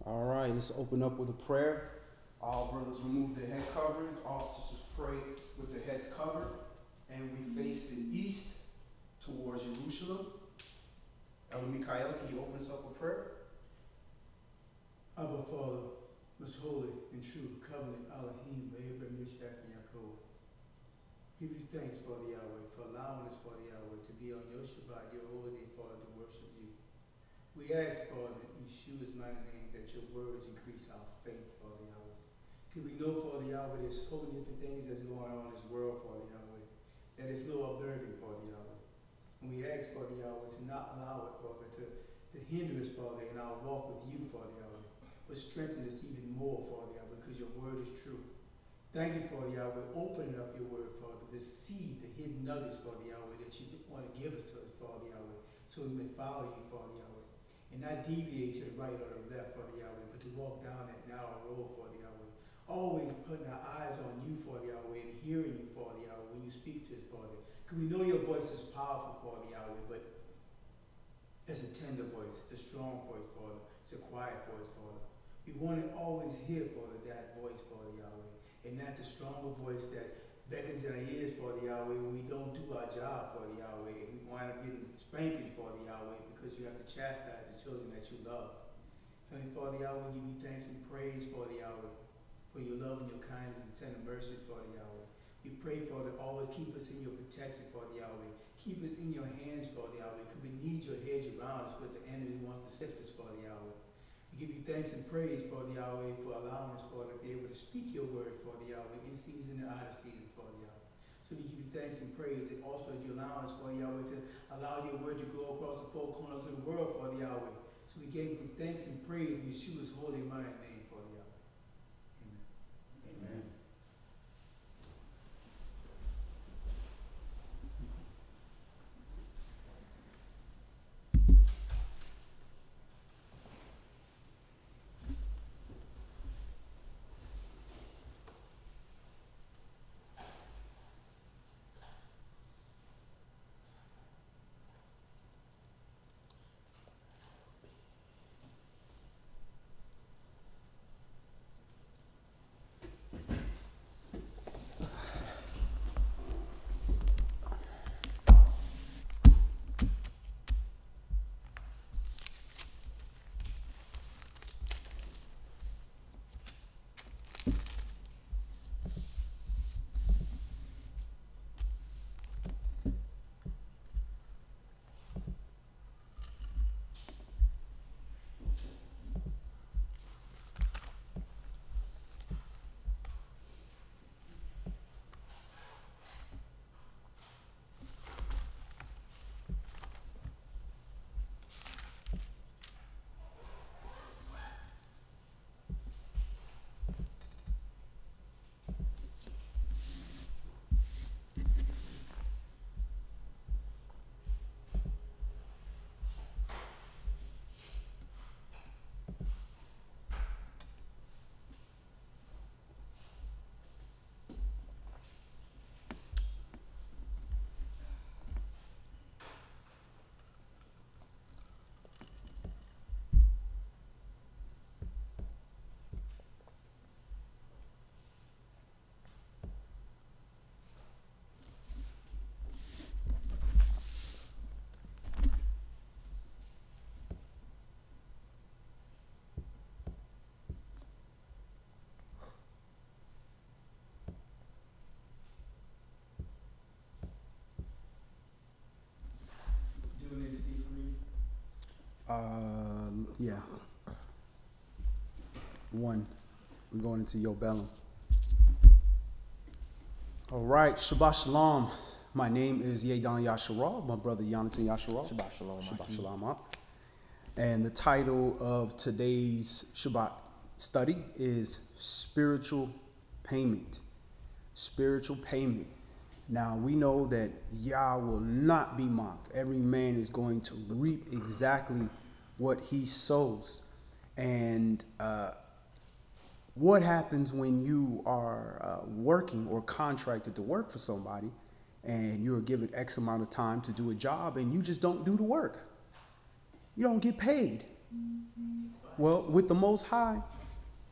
All right, let's open up with a prayer. All brothers remove their head coverings. All sisters pray with their heads covered. And we face the east towards Jerusalem. Elder Mikael, can you open us up with prayer? Abba Father, most holy and true covenant Elohim, Abraham, Mishak, and Yaakov. Give you thanks for the Yahweh, for allowing us for the Yahweh to be on your Shabbat, your holy day, Father, to worship you. We ask, Father, in Yeshua's mighty name, that your words increase our faith, Father Yahweh. Because we know, Father Yahweh, there's so many different things that's going on in this world, Father Yahweh, that is no observing, Father Yahweh. And we ask, Father Yahweh, to not allow it, Father, to hinder us, Father, in our walk with you, Father Yahweh, but strengthen us even more, Father Yahweh, because your word is true. Thank you, Father Yahweh, opening up your word, Father, to see the hidden nuggets, Father Yahweh, that you want to give us to us, Father Yahweh, so we may follow you, Father Yahweh, and not deviate to the right or the left, Father Yahweh, but to walk down that narrow road, Father Yahweh. Always putting our eyes on you, Father Yahweh, and hearing you, Father Yahweh, when you speak to us, Father. Because we know your voice is powerful, Father Yahweh, but it's a tender voice, it's a strong voice, Father. It's a quiet voice, Father. We want to always hear, Father, that voice, Father Yahweh, and not the stronger voice that beckons in our ears, Father Yahweh, when we don't do our job, Father Yahweh, and we wind up getting spankings, Father Yahweh, because you have to chastise the children that you love. And Father Yahweh, we give you thanks and praise, Father Yahweh, for your love and your kindness and tender mercy, Father Yahweh. We pray, Father, always keep us in your protection, Father Yahweh. Keep us in your hands, Father Yahweh, because we need your hedge around us with the enemy wants to sift us, Father Yahweh. We give you thanks and praise, Father Yahweh, for allowing us, Father, to be able to speak your word, Father Yahweh, in season and out of season, Father Yahweh. So we give you thanks and praise, and also you allow us, Father Yahweh, to allow your word to go across the four corners of the world, Father Yahweh. So we give you thanks and praise in Yeshua's holy and mighty name, Father Yahweh. Amen. Amen. Yeah. One. We're going into Yobelin. All right. Shabbat Shalom. My name is Yedan Yasharal. My brother Yonatan Yasharal. Shabbat Shalom. Shabbat Shalom. And the title of today's Shabbat study is Spiritual Payment. Spiritual payment. Now, we know that Yah will not be mocked. Every man is going to reap exactly what he sows. And what happens when you are working or contracted to work for somebody and you're given X amount of time to do a job and you just don't do the work? You don't get paid. Well, with the Most High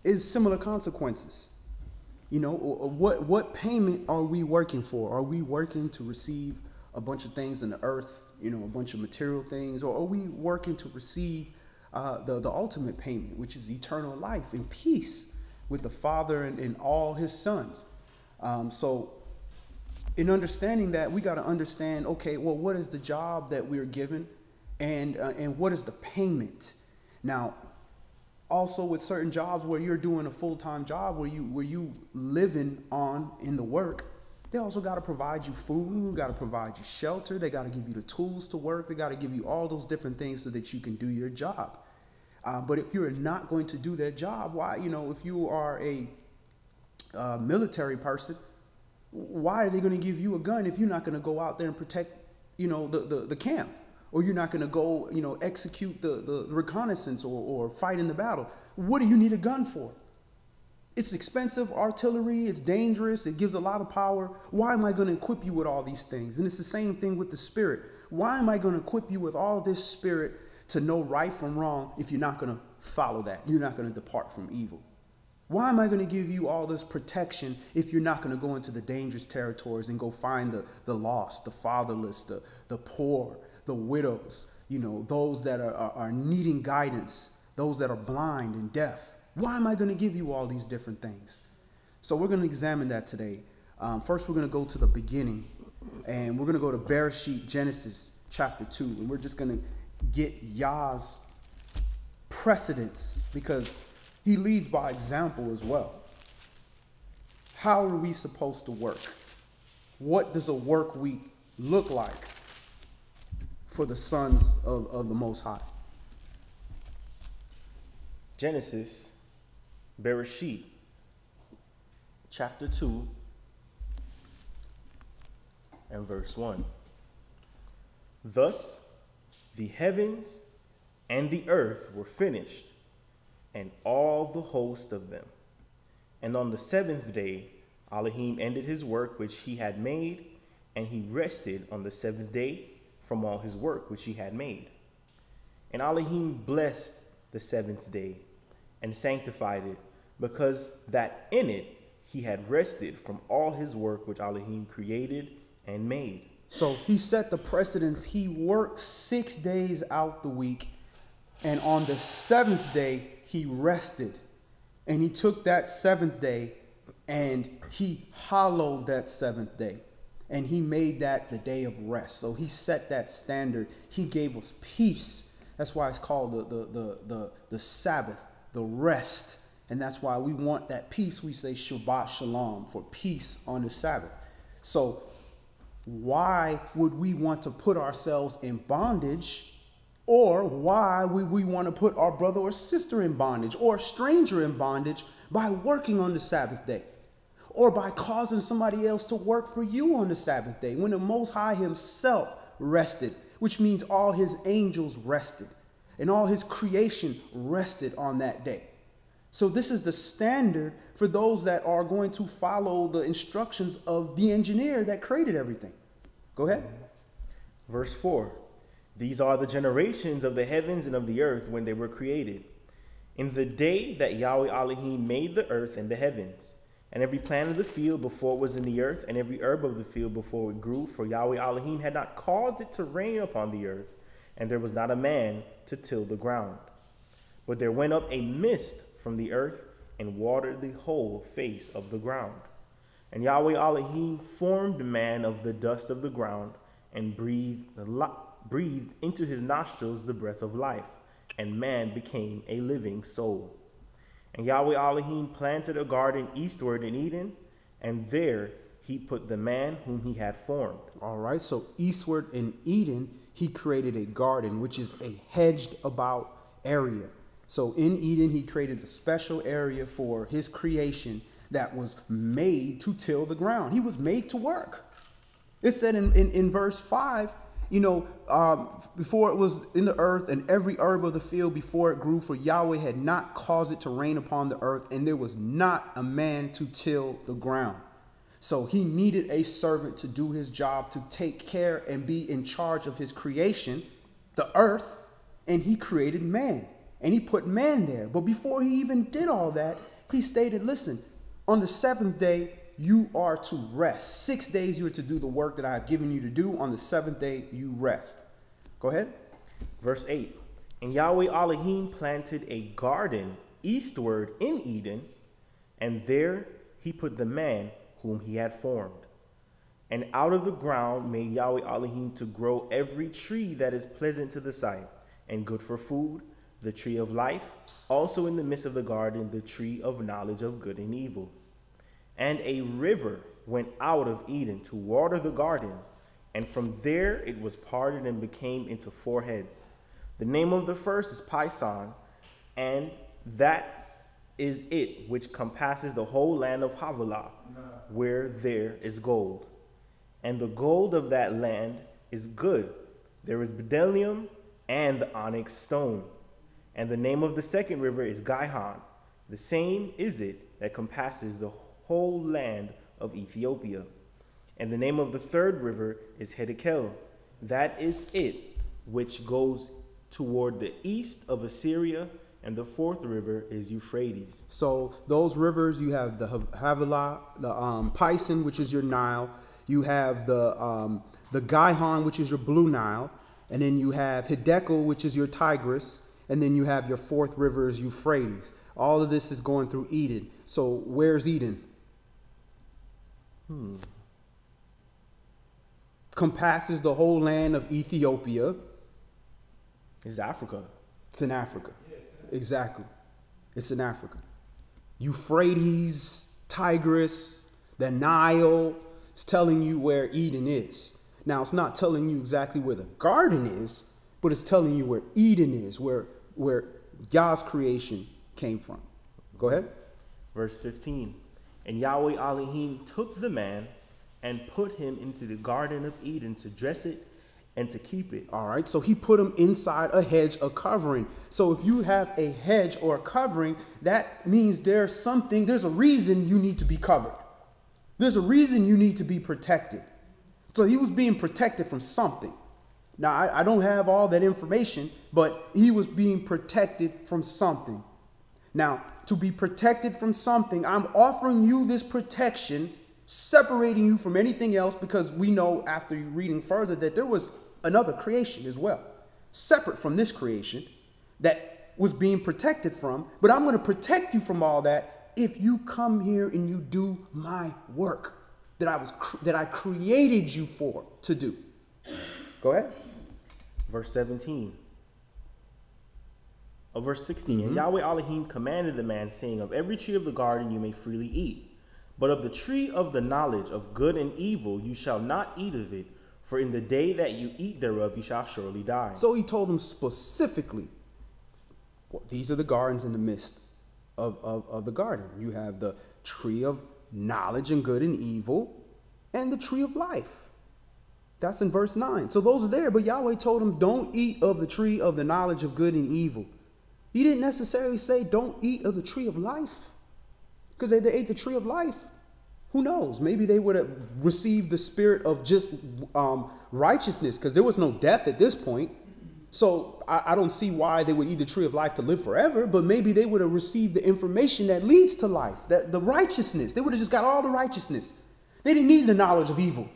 is similar consequences. You know, what payment are we working for? Are we working to receive a bunch of things in the earth, you know, a bunch of material things, or are we working to receive the ultimate payment, which is eternal life and peace with the Father and all his sons? So in understanding that, we got to understand, okay, well, what is the job that we're given, and what is the payment? Now, also with certain jobs where you're doing a full-time job where you living on in the work, they also got to provide you food, got to provide you shelter, they got to give you the tools to work, they got to give you all those different things so that you can do your job. But if you're not going to do that job, why, you know, if you are a military person, why are they going to give you a gun if you're not going to go out there and protect, you know, the camp? Or you're not going to go, you know, execute the reconnaissance or fight in the battle? What do you need a gun for? It's expensive artillery. It's dangerous. It gives a lot of power. Why am I going to equip you with all these things? And it's the same thing with the spirit. Why am I going to equip you with all this spirit to know right from wrong if you're not going to follow that? You're not going to depart from evil. Why am I going to give you all this protection if you're not going to go into the dangerous territories and go find the lost, the fatherless, the poor, the widows, you know, those that are needing guidance, those that are blind and deaf? Why am I going to give you all these different things? So we're going to examine that today. First, we're going to go to the beginning, and we're going to go to Bereshit, Genesis chapter 2, and we're just going to get Yah's precedence because he leads by example as well. How are we supposed to work? What does a work week look like for the sons of the Most High? Genesis, Bereshit, chapter 2, and verse 1. Thus the heavens and the earth were finished, and all the host of them. And on the seventh day Elohim ended his work which he had made, and he rested on the seventh day from all his work which he had made. And Elohim blessed the seventh day and sanctified it, because that in it he had rested from all his work which Elohim created and made. So he set the precedence. He worked 6 days out the week, and on the seventh day he rested. And he took that seventh day and he hallowed that seventh day. And he made that the day of rest. So he set that standard. He gave us peace. That's why it's called the Sabbath, the rest. And that's why we want that peace. We say Shabbat Shalom, for peace on the Sabbath. So why would we want to put ourselves in bondage? Or why would we want to put our brother or sister in bondage or a stranger in bondage by working on the Sabbath day? Or by causing somebody else to work for you on the Sabbath day, when the Most High himself rested, which means all his angels rested and all his creation rested on that day. So this is the standard for those that are going to follow the instructions of the engineer that created everything. Go ahead. Verse 4. These are the generations of the heavens and of the earth when they were created, in the day that Yahweh Elohim made the earth and the heavens, and every plant of the field before it was in the earth, and every herb of the field before it grew, for Yahweh Elohim had not caused it to rain upon the earth, and there was not a man to till the ground. But there went up a mist from the earth, and watered the whole face of the ground. And Yahweh Elohim formed man of the dust of the ground, and breathed into his nostrils the breath of life, and man became a living soul. And Yahweh Elohim planted a garden eastward in Eden, and there he put the man whom he had formed. All right, so eastward in Eden, he created a garden, which is a hedged about area. So in Eden, he created a special area for his creation that was made to till the ground. He was made to work. It said in verse 5, you know, before it was in the earth, and every herb of the field before it grew, for Yahweh had not caused it to rain upon the earth, and there was not a man to till the ground. So he needed a servant to do his job, to take care and be in charge of his creation, the earth, and he created man. and he put man there. But before he even did all that, he stated, listen, on the seventh day, you are to rest. 6 days you are to do the work that I have given you to do. On the seventh day, you rest. Go ahead. Verse 8. And Yahweh Elohim planted a garden eastward in Eden, and there he put the man whom he had formed. And out of the ground made Yahweh Elohim to grow every tree that is pleasant to the sight, and good for food, the tree of life, also in the midst of the garden, the tree of knowledge of good and evil. And a river went out of Eden to water the garden, and from there it was parted and became into 4 heads. The name of the first is Pison, and that is it which compasses the whole land of Havilah, where there is gold. And the gold of that land is good. There is bdellium and the onyx stone. And the name of the second river is Gihon. The same is it that compasses the whole land of Ethiopia. And the name of the third river is Hiddekel. That is it which goes toward the east of Assyria. And the fourth river is Euphrates. So those rivers, you have the Havilah, the Pison, which is your Nile. You have the Gihon, which is your Blue Nile. And then you have Hiddekel, which is your Tigris. And then you have your fourth river is Euphrates. All of this is going through Eden. So where's Eden? Compasses the whole land of Ethiopia. It's Africa. It's in Africa. Exactly. It's in Africa. Euphrates, Tigris, the Nile. It's telling you where Eden is. Now, it's not telling you exactly where the garden is, but it's telling you where Eden is, where God's creation came from. Go ahead. Verse 15. And Yahweh Elohim took the man and put him into the garden of Eden to dress it and to keep it. All right. So he put him inside a hedge, a covering. So if you have a hedge or a covering, that means there's a reason you need to be covered. There's a reason you need to be protected. So he was being protected from something. Now, I don't have all that information, but he was being protected from something. Now, to be protected from something, I'm offering you this protection, separating you from anything else, because we know after reading further that there was another creation as well, separate from this creation, that was being protected from. But I'm going to protect you from all that if you come here and you do my work that I created you for to do. Go ahead. Verse 17. Verse 16. And Yahweh Elohim commanded the man, saying, of every tree of the garden you may freely eat, but of the tree of the knowledge of good and evil you shall not eat of it, for in the day that you eat thereof you shall surely die. So he told him specifically, well, these are the gardens in the midst of the garden. You have the tree of knowledge and good and evil, and the tree of life. That's in verse 9. So those are there, but Yahweh told him, don't eat of the tree of the knowledge of good and evil. He didn't necessarily say, don't eat of the tree of life, because they ate the tree of life. Who knows? Maybe they would have received the spirit of just righteousness, because there was no death at this point. So I don't see why they would eat the tree of life to live forever, but maybe they would have received the information that leads to life, that the righteousness. They would have just got all the righteousness. They didn't need the knowledge of evil.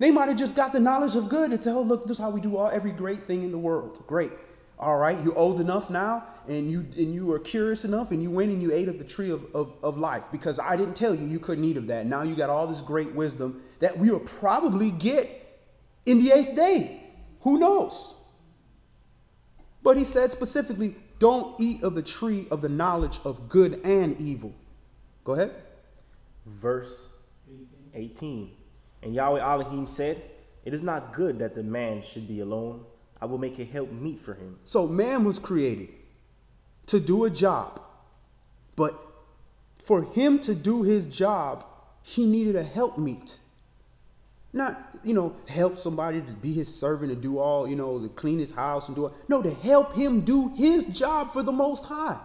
They might have just got the knowledge of good and said, oh, look, this is how we do every great thing in the world. Great. All right, you're old enough now, and you were curious enough, and you went and you ate of the tree of life, because I didn't tell you couldn't eat of that. Now you got all this great wisdom that we will probably get in the 8th day. Who knows? But he said specifically, don't eat of the tree of the knowledge of good and evil. Go ahead. Verse 18. And Yahweh Elohim said, it is not good that the man should be alone. I will make a help meet for him. So man was created to do a job. But for him to do his job, he needed a helpmeet. Not, help somebody to be his servant and do all, to clean his house and do it. No, to help him do his job for the Most High.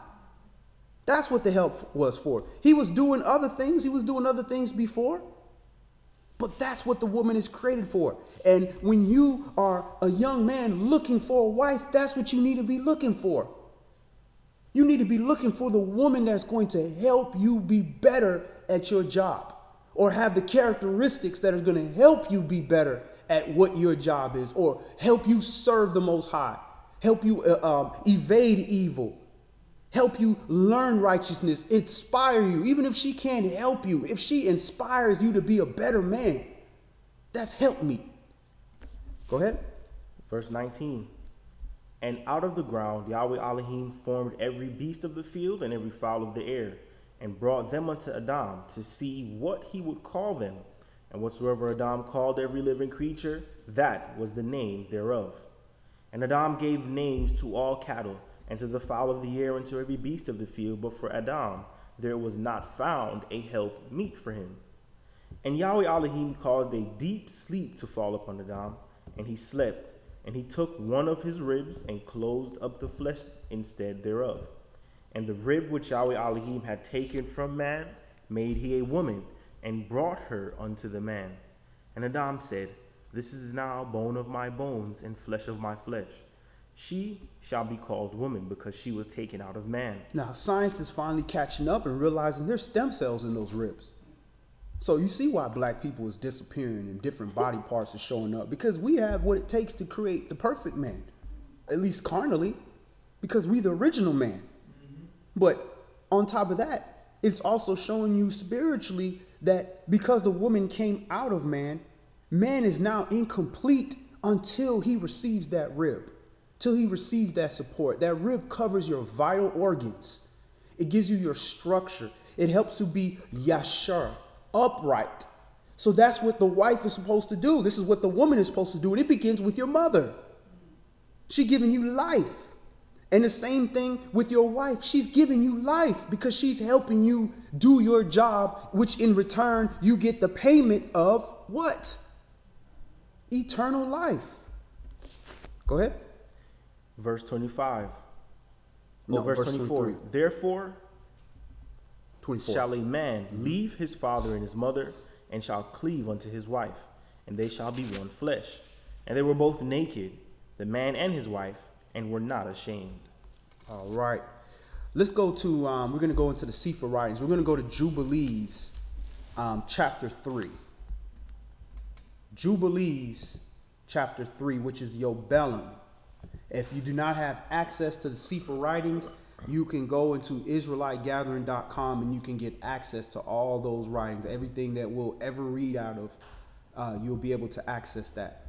That's what the help was for. He was doing other things. He was doing other things before. But that's what the woman is created for. And when you are a young man looking for a wife, that's what you need to be looking for. You need to be looking for the woman that's going to help you be better at your job, or have the characteristics that are going to help you be better at what your job is, or help you serve the Most High, help you evade evil, help you learn righteousness, inspire you. Even if she can't help you, if she inspires you to be a better man, that's help me. Go ahead. Verse 19. And out of the ground Yahweh Elohim formed every beast of the field and every fowl of the air, and brought them unto Adam to see what he would call them. And whatsoever Adam called every living creature, that was the name thereof. And Adam gave names to all cattle, and to the fowl of the air, and to every beast of the field. But for Adam there was not found a help meet for him. And Yahweh Elohim caused a deep sleep to fall upon Adam, and he slept. And he took one of his ribs, and closed up the flesh instead thereof. And the rib which Yahweh Elohim had taken from man made he a woman, and brought her unto the man. And Adam said, This is now bone of my bones, and flesh of my flesh. She shall be called woman, because she was taken out of man. Now, science is finally catching up and realizing there's stem cells in those ribs. So you see why black people is disappearing and different body parts are showing up, because we have what it takes to create the perfect man, at least carnally, because we the original man. But on top of that, it's also showing you spiritually that because the woman came out of man, man is now incomplete until he receives that rib, till he receives that support. That rib covers your vital organs. It gives you your structure. It helps you be yashar, upright. So that's what the wife is supposed to do. This is what the woman is supposed to do. And it begins with your mother. She's giving you life. And the same thing with your wife. She's giving you life because she's helping you do your job, which in return you get the payment of what? Eternal life. Go ahead. Verse 25. No, verse 24. 23. Therefore 24. shall a man leave his father and his mother, and shall cleave unto his wife, and they shall be one flesh. And they were both naked, the man and his wife, and were not ashamed. All right. Let's go to, we're going to go into the Sefer writings. We're going to go to Jubilees, chapter 3. Jubilees, chapter 3, which is Yobelin. If you do not have access to the Sefer writings, you can go into IsraeliteGathering.com and you can get access to all those writings. Everything that we'll ever read out of, you'll be able to access that.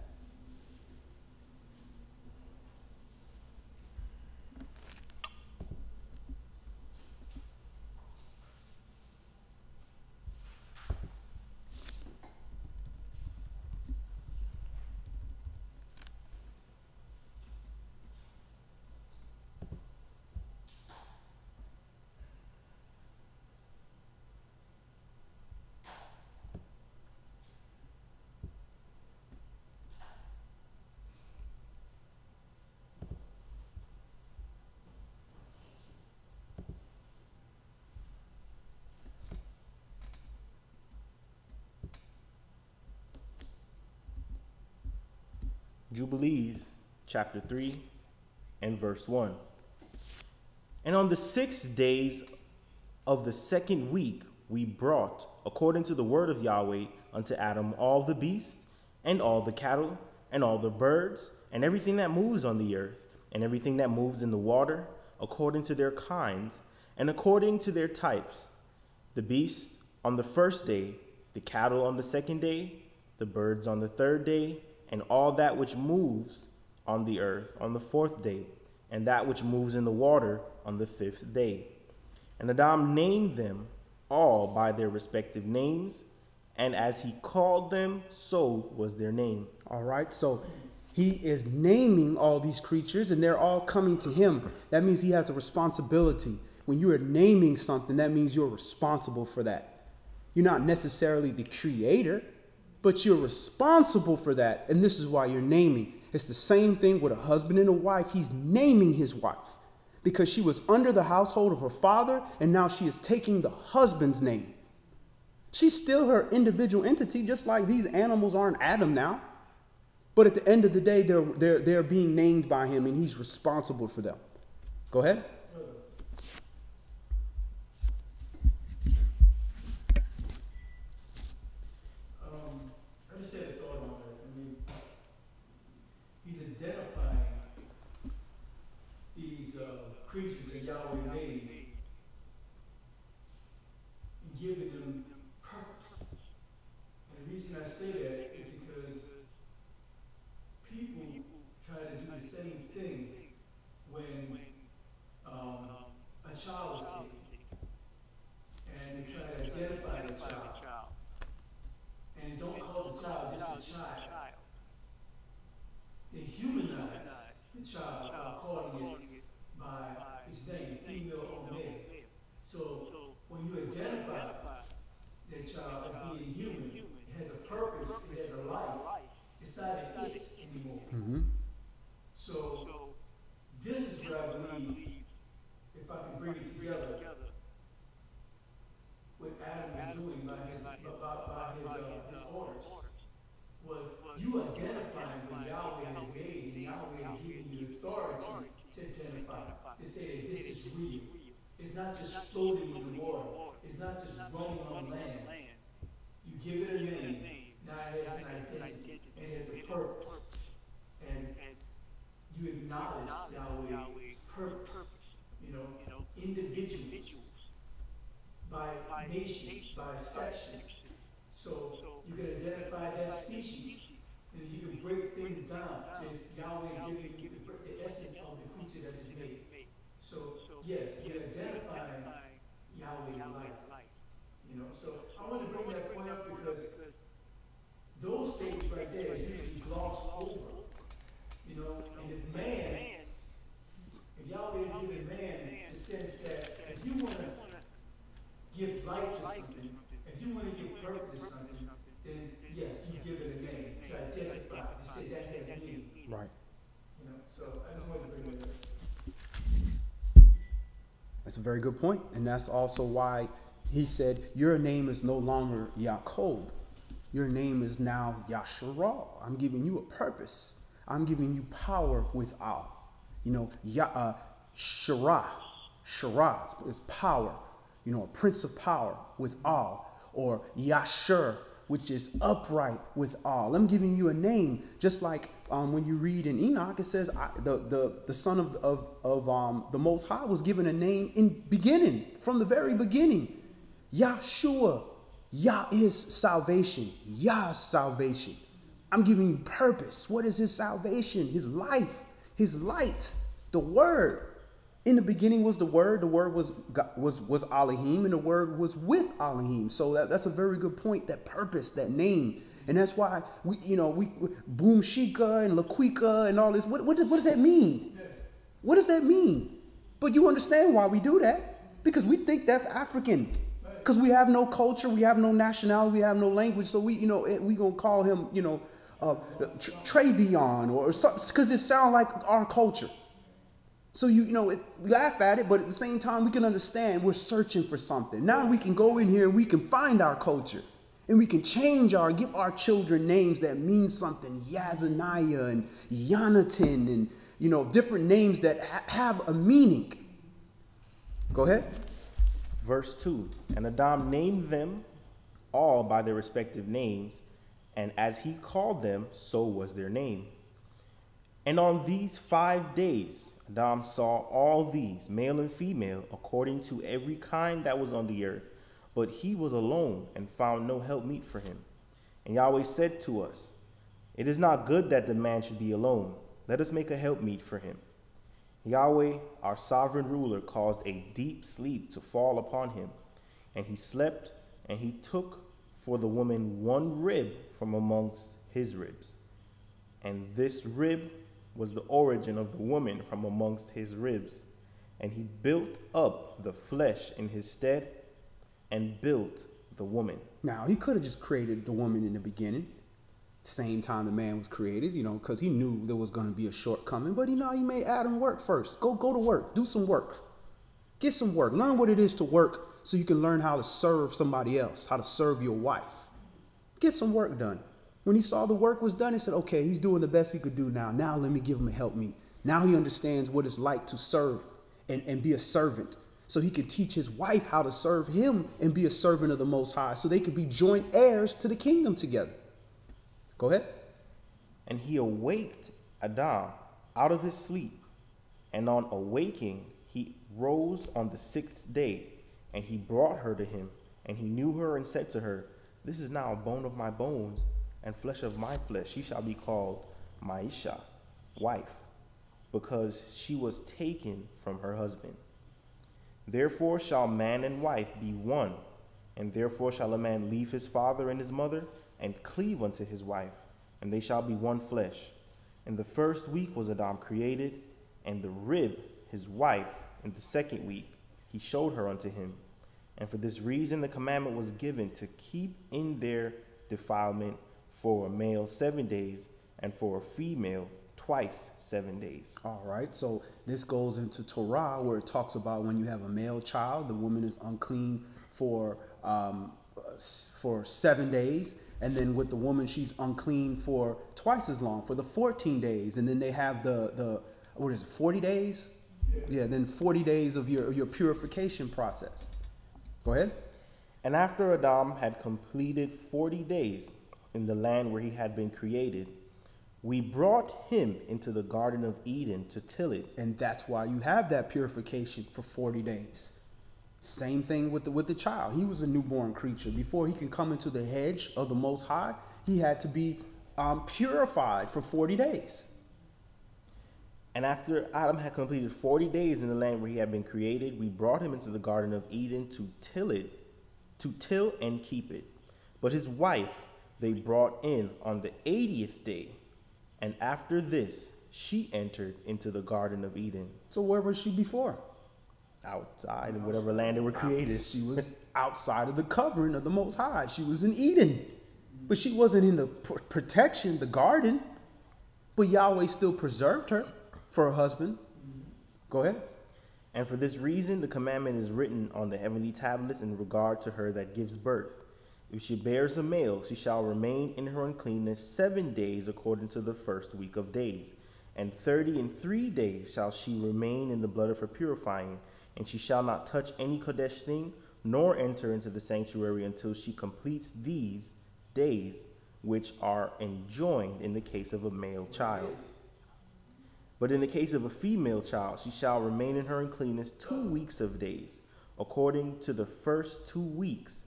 Jubilees, chapter 3, and verse 1. And on the 6 days of the second week, we brought, according to the word of Yahweh, unto Adam all the beasts, and all the cattle, and all the birds, and everything that moves on the earth, and everything that moves in the water, according to their kinds, and according to their types. The beasts on the first day, the cattle on the second day, the birds on the third day, and all that which moves on the earth on the fourth day, and that which moves in the water on the fifth day. And Adam named them all by their respective names, and as he called them, so was their name. All right, so he is naming all these creatures, and they're all coming to him. That means he has a responsibility. When you are naming something, that means you're responsible for that. You're not necessarily the creator, but you're responsible for that, and this is why you're naming. It's the same thing with a husband and a wife. He's naming his wife because she was under the household of her father, and now she is taking the husband's name. She's still her individual entity, just like these animals aren't Adam now. But at the end of the day, they're being named by him, and he's responsible for them. Go ahead. Yahweh made and giving them purpose. And the reason I say that is because people try to do the same thing when a child is taken, and they try to identify the child, and don't call the child just a child. They humanize the child by calling it by its name, female or male. So when you identify that child as being human, it has a purpose, it has a life. It's not an it anymore. Mm-hmm. So this is what I believe, if I can bring it together, what Adam was doing by his orders, was you identifying what Yahweh has made, and Yahweh has given you authority to identify, to say that this is real. It's not just floating in the water. It's not just running on land. You give it a name, now it has an identity, and it has a purpose. And you acknowledge Yahweh's purpose, individuals, by nations, by sections. So you can identify that species, and you can break things down. Yahweh is giving you the essence of the creature that is made. So yes, you're identifying Yahweh's life. So I want to bring that point up because those things right there is usually glossed over. And if Yahweh is giving man the sense that if you want to give life to something, if you want to give purpose to something, then yes, you give it a name to identify, to say that has meaning. Right. So I just wanted to bring that up. That's a very good point. And that's also why he said, your name is no longer Yaakov. Your name is now Yasharal. I'm giving you a purpose. I'm giving you power with all. Shara is power. A prince of power with all. Or Yashur, which is upright with all. I'm giving you a name, just like when you read in Enoch, it says the son of the Most High was given a name in beginning, from the very beginning. Yahshua, Yah is salvation. Yah is salvation. I'm giving you purpose. What is his salvation? His life, his light, the word. In the beginning was the word was Elohim, and the word was with Elohim. So that's a very good point, that purpose, that name. And that's why we Boom Shika and Laquika and all this. What does that mean? What does that mean? But you understand why we do that. Because we think that's African. Because we have no culture, we have no nationality, we have no language. So we gonna call him, Travion or something, because it sounds like our culture. So we laugh at it, but at the same time, we can understand we're searching for something. Now we can go in here and we can find our culture, and we can give our children names that mean something, Yazaniah and Yonatan, and different names that have a meaning. Go ahead. Verse 2, and Adam named them all by their respective names, and as he called them, so was their name. And on these 5 days, Adam saw all these, male and female, according to every kind that was on the earth. But he was alone and found no helpmeet for him. And Yahweh said to us, it is not good that the man should be alone. Let us make a helpmeet for him. Yahweh, our sovereign ruler, caused a deep sleep to fall upon him. And he slept, and he took for the woman one rib from amongst his ribs. And this rib was the origin of the woman from amongst his ribs. And he built up the flesh in his stead and built the woman. Now, he could have just created the woman in the beginning, same time the man was created, because he knew there was going to be a shortcoming. But he made Adam work first. Go to work. Do some work. Get some work. Learn what it is to work so you can learn how to serve somebody else, how to serve your wife. Get some work done. When he saw the work was done, he said, okay, he's doing the best he could do now. Now let me give him a helpmeet. Now he understands what it's like to serve and be a servant. So he could teach his wife how to serve him and be a servant of the Most High, so they could be joint heirs to the kingdom together. Go ahead. And he awaked Adam out of his sleep, and on awaking, he rose on the 6th day, and he brought her to him, and he knew her and said to her, This is now a bone of my bones and flesh of my flesh. She shall be called Maisha, wife, because she was taken from her husband. Therefore shall man and wife be one, and therefore shall a man leave his father and his mother, and cleave unto his wife, and they shall be one flesh. In the 1st week was Adam created, and the rib, his wife, in the 2nd week he showed her unto him. And for this reason the commandment was given to keep in their defilement for a male 7 days, and for a female twice 7 days. All right, so this goes into Torah, where it talks about when you have a male child, the woman is unclean for 7 days, and then with the woman, she's unclean for twice as long, for the 14 days, and then they have the what is it, 40 days? Yeah, then 40 days of your purification process. Go ahead. And after Adam had completed 40 days in the land where he had been created, we brought him into the Garden of Eden to till it. And that's why you have that purification for 40 days. Same thing with the child. He was a newborn creature. Before he can come into the hedge of the Most High, he had to be purified for 40 days. And after Adam had completed 40 days in the land where he had been created, we brought him into the Garden of Eden to till and keep it. But his wife they brought in on the 80th day, and after this she entered into the Garden of Eden. So where was she before? Outside in whatever land they were created. She was outside of the covering of the Most High. She was in Eden. But she wasn't in the protection, the garden. But Yahweh still preserved her for her husband. Go ahead. And for this reason, the commandment is written on the heavenly tablets in regard to her that gives birth. If she bears a male, she shall remain in her uncleanness 7 days according to the 1st week of days. And 33 days shall she remain in the blood of her purifying. And she shall not touch any Kodesh thing, nor enter into the sanctuary until she completes these days, which are enjoined in the case of a male child. But in the case of a female child, she shall remain in her uncleanness 2 weeks of days, according to the first 2 weeks,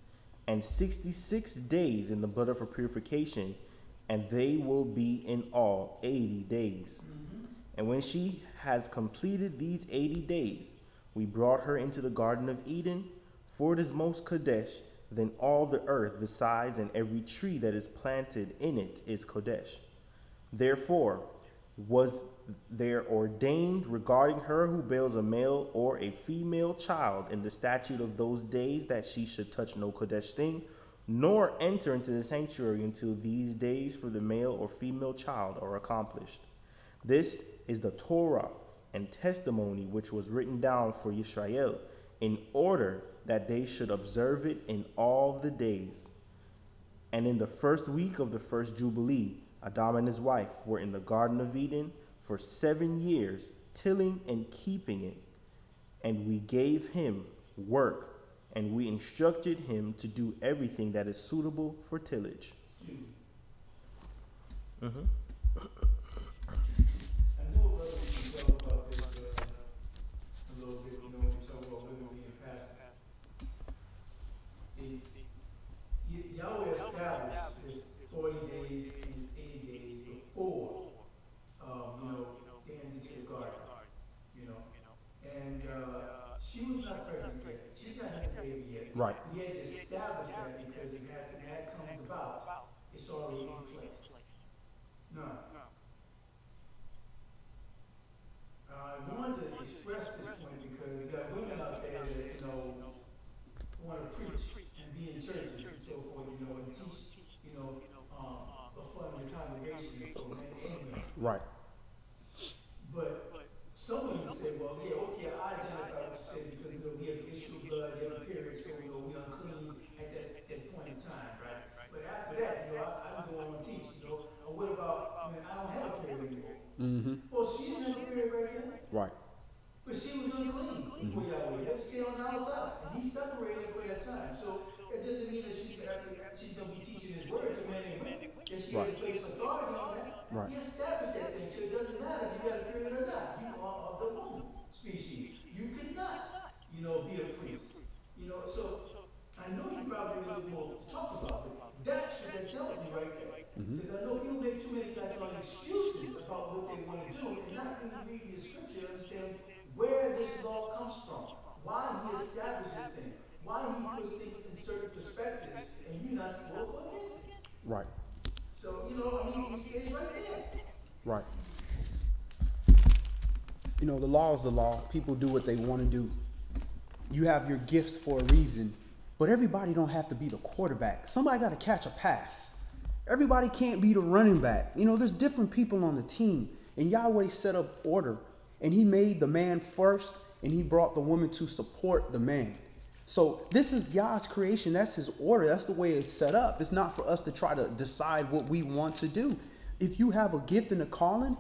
and 66 days in the blood of her purification, and they will be in all 80 days. And when she has completed these 80 days, we brought her into the Garden of Eden, for it is most Kodesh than all the earth besides, and every tree that is planted in it is Kodesh. Therefore was there ordained regarding her who bears a male or a female child in the statute of those days that she should touch no Kodesh thing, nor enter into the sanctuary until these days for the male or female child are accomplished. This is the Torah and testimony which was written down for Israel, in order that they should observe it in all the days. And in the 1st week of the 1st Jubilee, Adam and his wife were in the Garden of Eden for 7 years, tilling and keeping it. And we gave him work, and we instructed him to do everything that is suitable for tillage. I know brother, we can talk about this a little bit, when we talk about women being pastors. Yahweh established this 40 days and this 80 days before, they entered into the garden, and she was not pregnant yet. She didn't have a baby yet. Right. He had to establish that because when that comes about, it's already in place. No. I wanted to express this point because there are women out there that, want to preach and be in churches and so forth, and teach, affirm the congregation for men and women. Right. But some women say, well, yeah, okay, I identify what you said because, we have the issue of blood, you have a period, so, we're unclean at that point in time, right? But after that, I can go on and teach, or what about, I don't have a period anymore. Mm-hmm. Well, she didn't have a period right then. Right. But she was unclean before Yahweh. You had to stay on the outside. And he separated her for that time. So it doesn't mean that she's going to be teaching his word to men and women. That she has a place of authority on that. Right. He established that thing. So it doesn't matter if you got a period or not. You are of the woman species. You cannot, be a priest. So I know you probably have a little more to talk about, but that's what they're telling you right there. Because I know people make too many excuses about what they want to do and not really reading the scripture to understand where this law comes from, why he establishes things, why he puts things in certain perspectives, and you're not supposed to go against it. Right. So, he stays right there. Right. The law is the law. People do what they want to do. You have your gifts for a reason, but everybody don't have to be the quarterback. Somebody got to catch a pass. Everybody can't be the running back. There's different people on the team, and Yahweh set up order, and he made the man first, and he brought the woman to support the man. So this is Yah's creation. That's his order. That's the way it's set up. It's not for us to try to decide what we want to do. If you have a gift and a calling,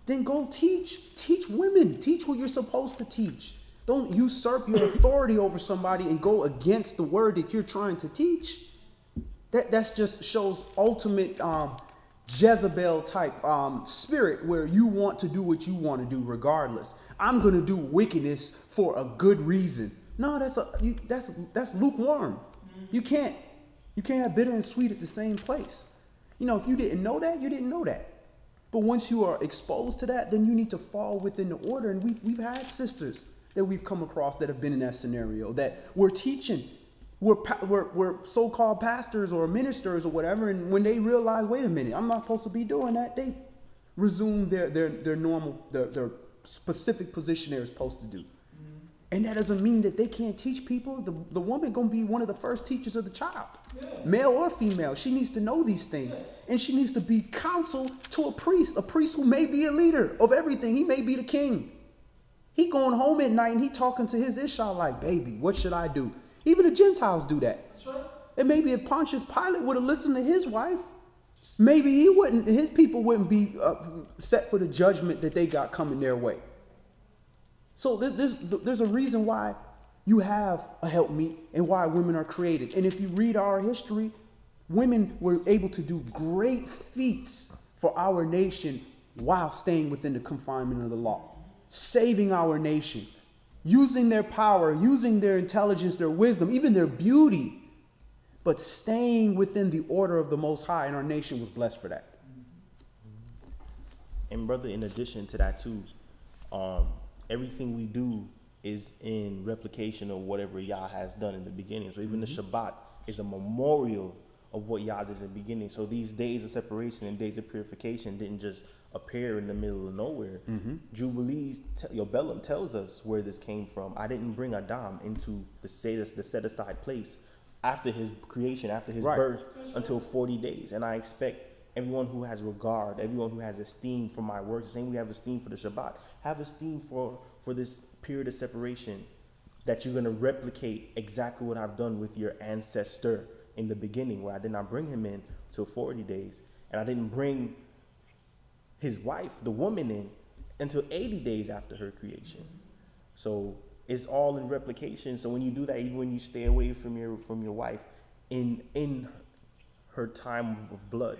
then go teach. Teach women. Teach what you're supposed to teach. Don't usurp your authority over somebody and go against the word that you're trying to teach. That just shows ultimate Jezebel type spirit where you want to do what you want to do regardless. I'm going to do wickedness for a good reason. No, that's lukewarm. You can't have bitter and sweet at the same place. If you didn't know that, you didn't know that. But once you are exposed to that, then you need to fall within the order. And we've had sisters that we've come across that have been in that scenario, that we're teaching. We're so-called pastors or ministers or whatever, and when they realize, wait a minute, I'm not supposed to be doing that, they resume their normal, their specific position they're supposed to do. And that doesn't mean that they can't teach people. The woman going to be one of the first teachers of the child, male or female. She needs to know these things, and she needs to be counsel to a priest who may be a leader of everything. He may be the king. He going home at night and he talking to his Ishah like, baby, what should I do? Even the Gentiles do that. That's right. And maybe if Pontius Pilate would have listened to his wife, maybe his people wouldn't be set for the judgment that they got coming their way. So there's a reason why you have a helpmeet and why women are created. And if you read our history, women were able to do great feats for our nation while staying within the confinement of the law, saving our nation, using their power, using their intelligence, their wisdom, even their beauty, but staying within the order of the Most High, and our nation was blessed for that. And brother, in addition to that too, everything we do is in replication of whatever Yah has done in the beginning. So even the Shabbat is a memorial of what Yah did in the beginning. So these days of separation and days of purification didn't just appear in the middle of nowhere. Jubilees, Yobelum tells us where this came from. I didn't bring Adam into the set aside place after his creation, after his birth, until 40 days. And I expect everyone who has regard, everyone who has esteem for my works, the same way we have esteem for the Shabbat, have esteem for this period of separation, that you're going to replicate exactly what I've done with your ancestor in the beginning, where I did not bring him in till 40 days. And I didn't bring his wife, the woman, in until 80 days after her creation. So it's all in replication. So when you do that, even when you stay away from your wife in her time of blood,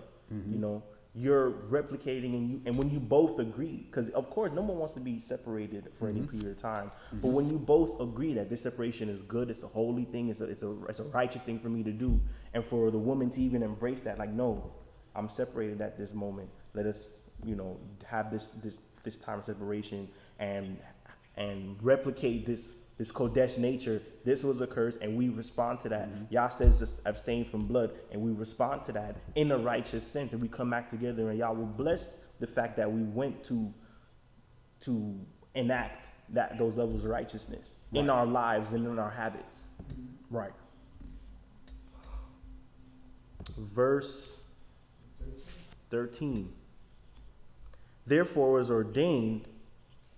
you're replicating, and when you both agree, because of course no one wants to be separated for any period of time, but when you both agree that this separation is good, it's a holy thing, it's a righteous thing for me to do, and for the woman to even embrace that, like, no, I'm separated at this moment, let us have this time of separation and replicate this Kodesh nature. This was a curse, and we respond to that. Yah says to abstain from blood, and we respond to that in a righteous sense, and we come back together, and Yah will bless the fact that we went to enact those levels of righteousness in our lives and in our habits. Right. Verse 13. Therefore it was ordained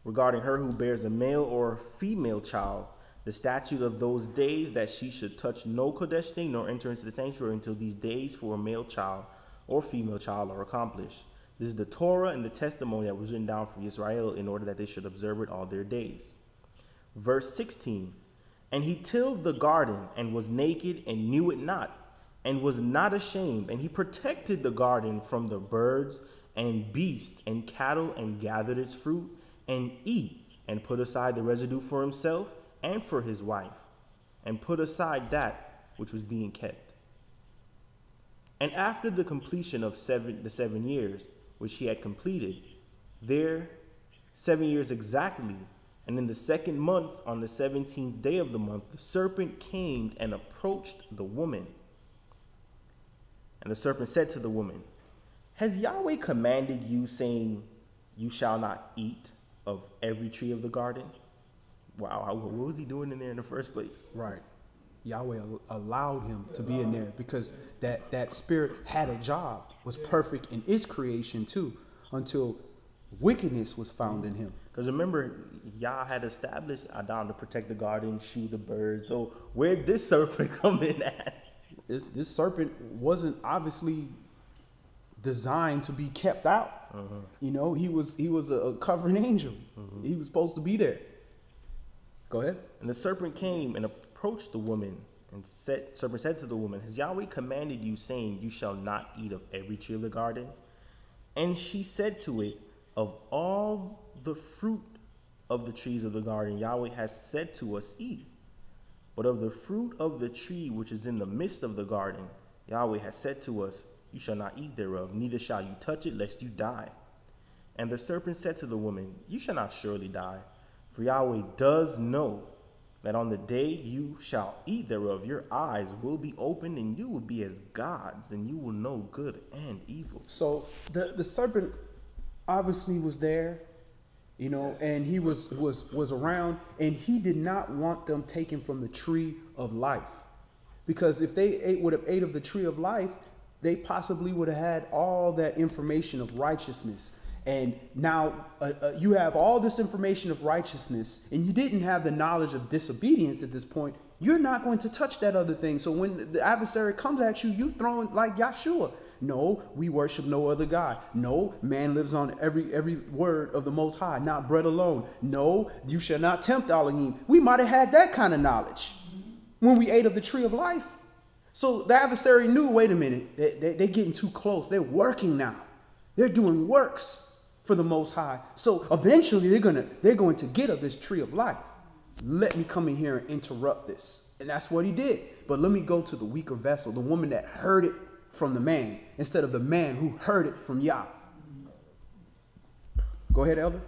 regarding her who bears a male or female child, the statute of those days, that she should touch no Kodesh thing nor enter into the sanctuary until these days for a male child or female child are accomplished. This is the Torah and the testimony that was written down for Israel in order that they should observe it all their days. Verse 16. And he tilled the garden and was naked and knew it not, and was not ashamed. And he protected the garden from the birds and beasts and cattle, and gathered its fruit and eat, and put aside the residue for himself and for his wife, and put aside that which was being kept. And after the completion of the 7 years, which he had completed, there 7 years exactly, and in the 2nd month, on the 17th day of the month, the serpent came and approached the woman. And the serpent said to the woman, has Yahweh commanded you, saying, you shall not eat of every tree of the garden? Wow, what was he doing in there in the first place? Right. Yahweh allowed him to be in there because that spirit had a job, was perfect in its creation too, until wickedness was found in him. Because remember, Yah had established Adam to protect the garden, shoot the birds. So where'd this serpent come in at? This serpent wasn't obviously designed to be kept out. You know, he was a covering angel. He was supposed to be there. Go ahead. And the serpent came and approached the woman, and serpent said to the woman, has Yahweh commanded you, saying, you shall not eat of every tree of the garden? And she said to it, of all the fruit of the trees of the garden Yahweh has said to us, eat. But of the fruit of the tree which is in the midst of the garden, Yahweh has said to us, you shall not eat thereof, neither shall you touch it, lest you die. And the serpent said to the woman, you shall not surely die, for Yahweh does know that on the day you shall eat thereof, your eyes will be opened, and you will be as gods, and you will know good and evil. So the serpent obviously was there, you know, and he was around, and he did not want them taken from the tree of life, because if they would have ate of the tree of life, they possibly would have had all that information of righteousness. And now you have all this information of righteousness, and you didn't have the knowledge of disobedience at this point. You're not going to touch that other thing. So when the adversary comes at you, you throwing like Yahshua. No, we worship no other God. No, man lives on every word of the Most High, not bread alone. No, you shall not tempt Elohim. We might have had that kind of knowledge when we ate of the tree of life. So the adversary knew, wait a minute, they're getting too close. They're working now. They're doing works for the Most High. So eventually they're going to get of this tree of life. Let me come in here and interrupt this. And that's what he did. But let me go to the weaker vessel, the woman that heard it from the man, instead of the man who heard it from Yah. Go ahead, Elder.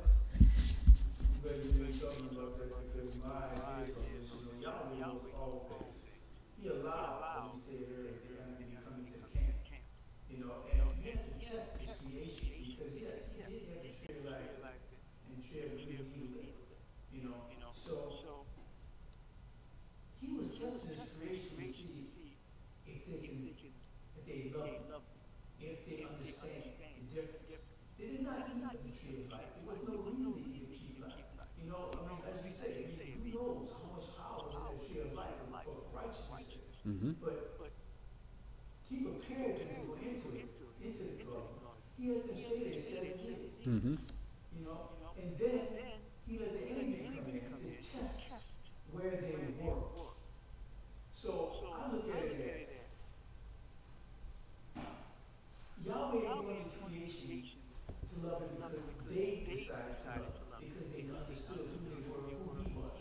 But he prepared them to go into the garden. He let them stay there 7 years. You know, and then he let the enemy come in to test where they were. So I look at it as Yahweh wanted creation to love him because they decided to love him, because they understood who they were, who he was.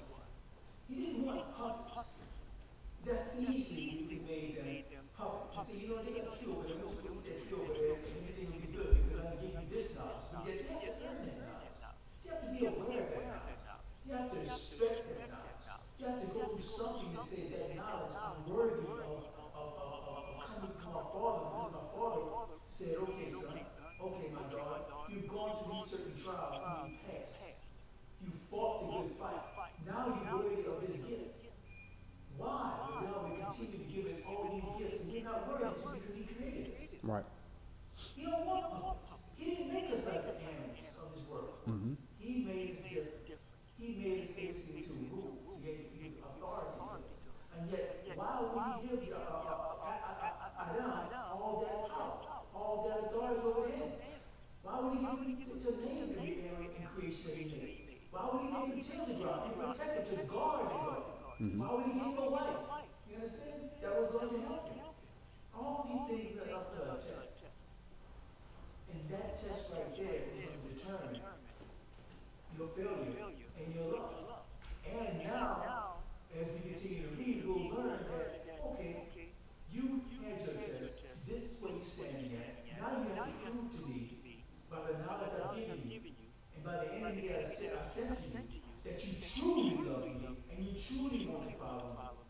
He didn't want puppets. That's easily we can make them puppets. And say, you know, they got a tree over there, we'll put that tree over there, and everything will be good because I give you this knowledge. But yet, you have to learn that knowledge. You have to be aware of that knowledge. You have to respect that knowledge. You have to go through something to say that knowledge I'm worthy of coming from my father, because my father said, okay, son, okay, my daughter, you've gone through these certain trials and you passed. You fought the good fight. Now you're worthy of this gift. Why will Yahweh continue to give us all these gifts and we're not worthy to because he created us? Right. He don't want puppets. He didn't make us like the animals of this world. He made us different. He made us basically to rule, to give authority to us. And yet, why would he give Adam all that power, all that authority over the animals? Why would he give him to name every animal in creation that he made? Why would he make him till the ground and protect it to guard the garden? Why would he give him a wife? You understand? That was going to help him. All these things led up to a test. And that test right there is going to determine your failure and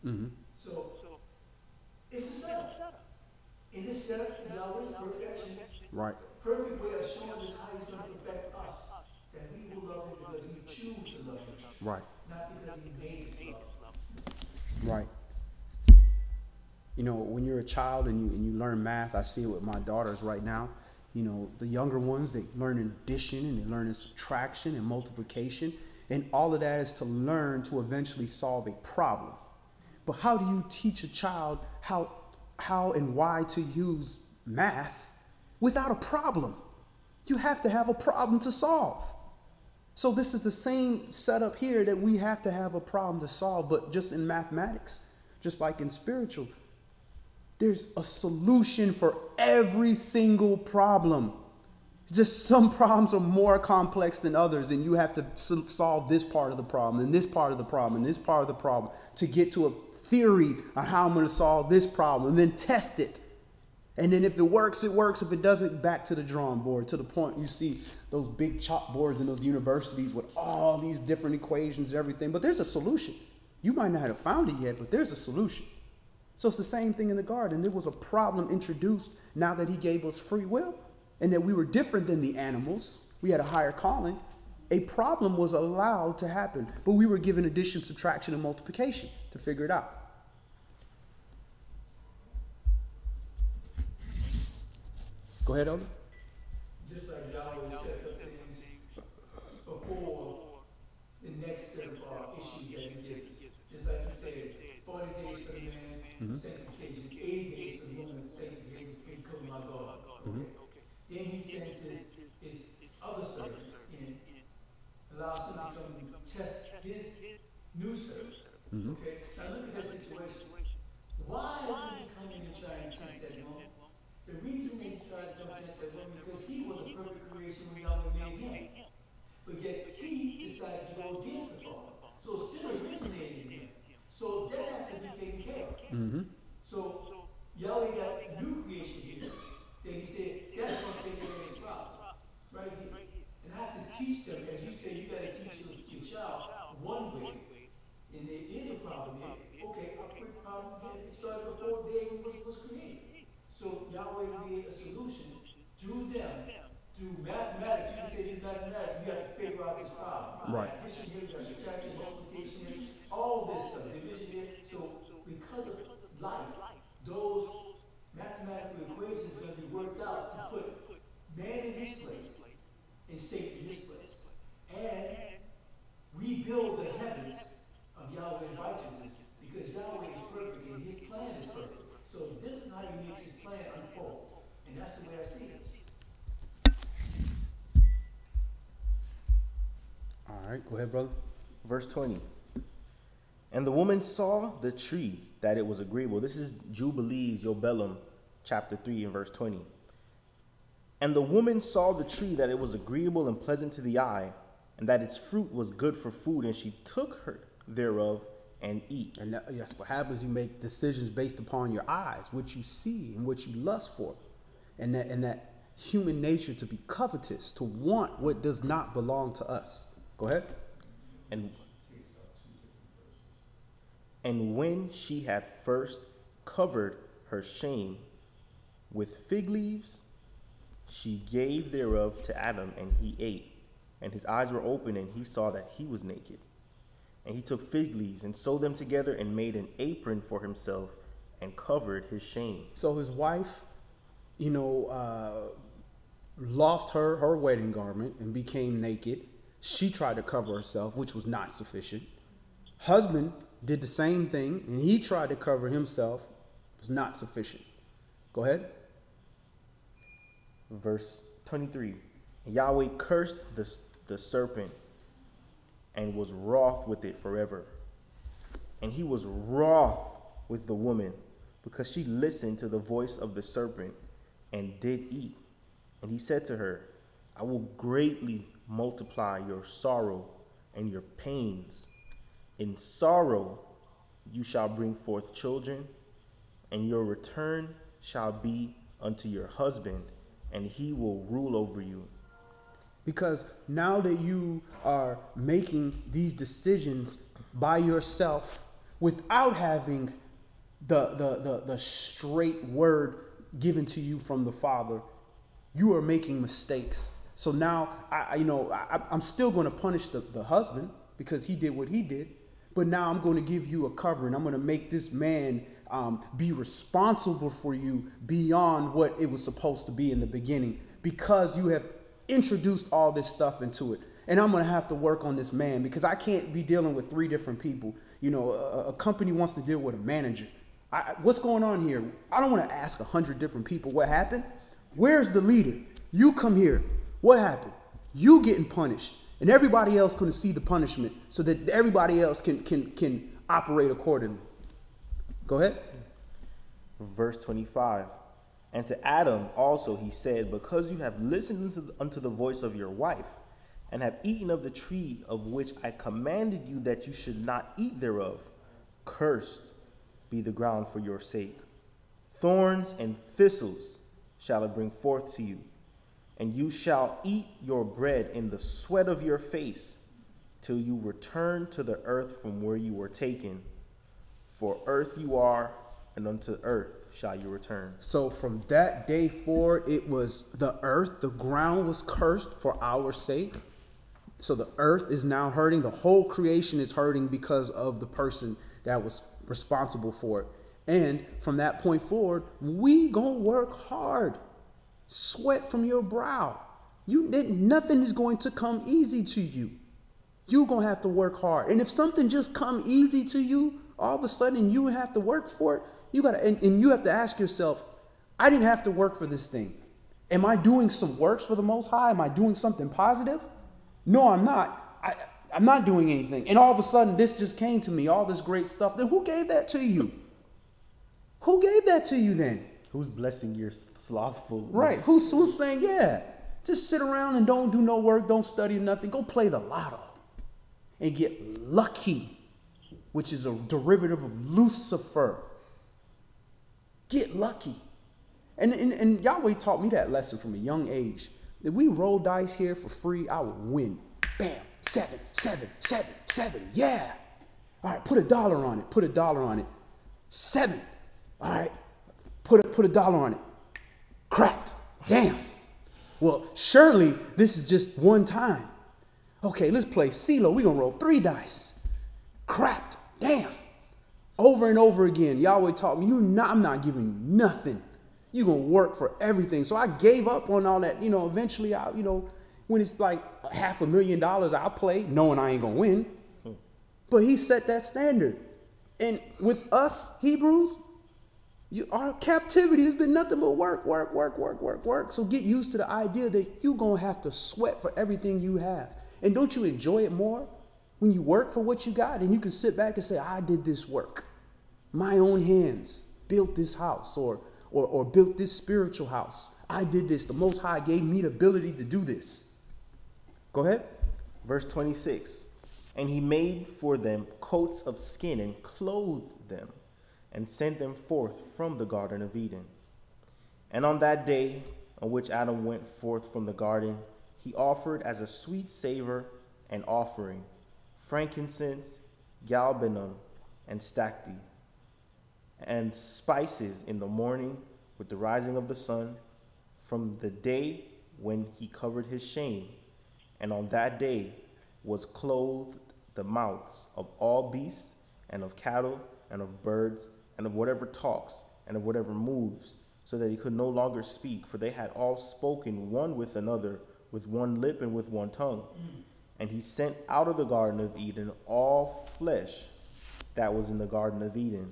Mm-hmm. So it's a setup. And this setup is always perfection. Right. Perfect way of showing us how he's going to perfect us. That we will love him because we choose to love him. Right. Not because he made us love him. Right. You know, when you're a child and you learn math, I see it with my daughters right now. You know, the younger ones, they learn in addition and they learn in subtraction and multiplication. And all of that is to learn to eventually solve a problem. But how do you teach a child how and why to use math without a problem? You have to have a problem to solve. So this is the same setup here, that we have to have a problem to solve, but just in mathematics, just like in spiritual, there's a solution for every single problem. Just some problems are more complex than others, and you have to solve this part of the problem, and this part of the problem, and this part of the problem to get to a theory on how I'm going to solve this problem, and then test it. And then if it works, it works. If it doesn't, back to the drawing board, to the point you see those big chalkboards in those universities with all these different equations and everything. But there's a solution. You might not have found it yet, but there's a solution. So it's the same thing in the garden. There was a problem introduced now that he gave us free will, and that we were different than the animals. We had a higher calling. A problem was allowed to happen, but we were given addition, subtraction, and multiplication to figure it out. Go ahead, Elder. Just like Yahweh sets up things before the next set of issues that he gives us. Just like he said, 40 days for the man, sanctification, 80 days for the woman, sanctification, free cover my God. Okay. Then he sends his other servant in, allows him to come and test his new servants. Okay. Now look at that situation. Why would he come in and try and tempt that woman? The reason they tried to come tempt that woman because he was a perfect creation when Yahweh made him. But yet he decided to go against the Father. So sin originated in him. So that had to be taken care of. So Yahweh got a new creation here. Then he said, that's going to take care of this problem. Right here. And I have to teach them, as you say, you got to teach your child one way. And there is a problem here. Okay, a quick problem here. It started before day was created. So Yahweh made a solution through them, through mathematics. You can say in mathematics, you have to figure out this problem. Right. Addition here, you got subtraction, multiplication here, all this stuff, division here. So because of life, those mathematical equations are going to be worked out to put man in this place and Satan in this place. And we build the heavens of Yahweh's righteousness because Yahweh is perfect and his plan is perfect. So this is how he makes his plan unfold. And that's the way I see this. All right, go ahead, brother. Verse 20. And the woman saw the tree, that it was agreeable. This is Jubilees, Yobelum, chapter 3 and verse 20. And the woman saw the tree, that it was agreeable and pleasant to the eye, and that its fruit was good for food, and she took her thereof and eat. And that, yes, what happens, you make decisions based upon your eyes, what you see and what you lust for. And that human nature to be covetous, to want what does not belong to us. Go ahead. And when she had first covered her shame with fig leaves, she gave thereof to Adam, and he ate. And his eyes were open, and he saw that he was naked. And he took fig leaves and sewed them together and made an apron for himself and covered his shame. So his wife, lost her wedding garment and became naked. She tried to cover herself, which was not sufficient. Husband did the same thing, and he tried to cover himself. It was not sufficient. Go ahead. Verse 23. Yahweh cursed the serpent and was wroth with it forever. And he was wroth with the woman because she listened to the voice of the serpent and did eat. And he said to her, I will greatly multiply your sorrow and your pains. In sorrow you shall bring forth children, and your return shall be unto your husband, and he will rule over you. Because now that you are making these decisions by yourself without having the straight word given to you from the Father, you are making mistakes. So now, I'm still going to punish the husband because he did what he did. But now I'm going to give you a covering. I'm going to make this man be responsible for you beyond what it was supposed to be in the beginning, because you have introduced all this stuff into it. And I'm going to have to work on this man because I can't be dealing with 3 different people. A company wants to deal with a manager. What's going on here? I don't want to ask 100 different people what happened. Where's the leader? You come here. What happened? You getting punished. And everybody else couldn't see the punishment so that everybody else can operate accordingly. Go ahead. Verse 25. And to Adam also he said, because you have listened unto the voice of your wife, and have eaten of the tree of which I commanded you that you should not eat thereof, cursed be the ground for your sake. Thorns and thistles shall it bring forth to you, and you shall eat your bread in the sweat of your face, till you return to the earth from where you were taken. For earth you are, and unto earth shall you return. So from that day forward, it was the earth, the ground was cursed for our sake. So the earth is now hurting. The whole creation is hurting because of the person that was responsible for it. And from that point forward, we gonna work hard. Sweat from your brow. Nothing is going to come easy to you. You're gonna have to work hard. And if something just come easy to you, all of a sudden you have to work for it. And you have to ask yourself, I didn't have to work for this thing. Am I doing some works for the Most High? Am I doing something positive? No, I'm not. I'm not doing anything. And all of a sudden, this just came to me, all this great stuff. Then who gave that to you? Who gave that to you then? Who's blessing your slothfulness? Right. Who's saying, yeah, just sit around and don't do no work, don't study nothing. Go play the lotto and get lucky, which is a derivative of Lucifer. Get lucky. And Yahweh taught me that lesson from a young age. If we roll dice here for free, I would win. Bam, 7, 7, 7, 7. Yeah. All right, put $1 on it. Put $1 on it. 7. All right, put $1 on it. Cracked. Damn. Well, surely this is just one time. Okay, let's play CeeLo. We're going to roll 3 dice. Cracked. Damn. Over and over again, Yahweh taught me, I'm not giving you nothing. You're going to work for everything. So I gave up on all that. Eventually, when it's like $500,000, I'll play knowing I ain't going to win. But he set that standard. And with us, Hebrews, our captivity has been nothing but work, work, work, work, work, work. So get used to the idea that you're going to have to sweat for everything you have. And don't you enjoy it more when you work for what you got and you can sit back and say, I did this work. My own hands built this house or built this spiritual house. I did this. The Most High gave me the ability to do this. Go ahead. Verse 26. And he made for them coats of skin and clothed them and sent them forth from the Garden of Eden. And on that day on which Adam went forth from the garden, he offered as a sweet savor an offering, frankincense, galbanum, and stacte, and spices in the morning with the rising of the sun, from the day when he covered his shame. And on that day was clothed the mouths of all beasts, and of cattle, and of birds, and of whatever talks, and of whatever moves, so that he could no longer speak, for they had all spoken one with another, with one lip and with one tongue. And he sent out of the Garden of Eden all flesh that was in the Garden of Eden,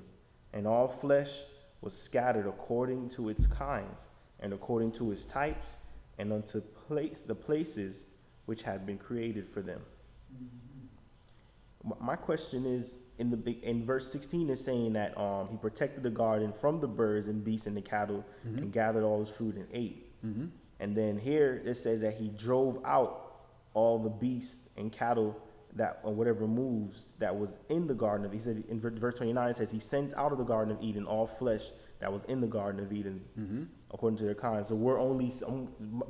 and all flesh was scattered according to its kinds, and according to its types, and unto the places which had been created for them. My question is, in verse 16 is saying that he protected the garden from the birds and beasts and the cattle, and gathered all his fruit and ate. And then here it says that he drove out all the beasts and cattle that, or whatever moves, that was in the Garden of Eden. He said in verse 29, it says he sent out of the Garden of Eden all flesh that was in the Garden of Eden, according to their kind. So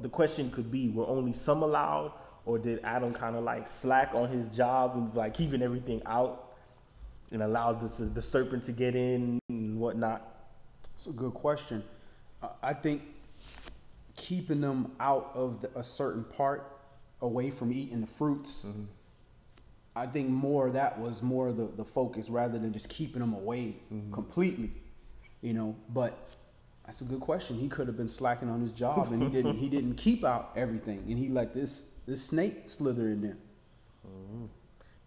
the question could be, were only some allowed, or did Adam kind of like slack on his job and like keeping everything out? and allowed the serpent to get in and whatnot? It's a good question. I think keeping them out of a certain part, away from eating the fruits, I think more that was more the focus rather than just keeping them away completely, you know. But that's a good question. He could have been slacking on his job, and he didn't keep out everything, and he let this snake slither in there.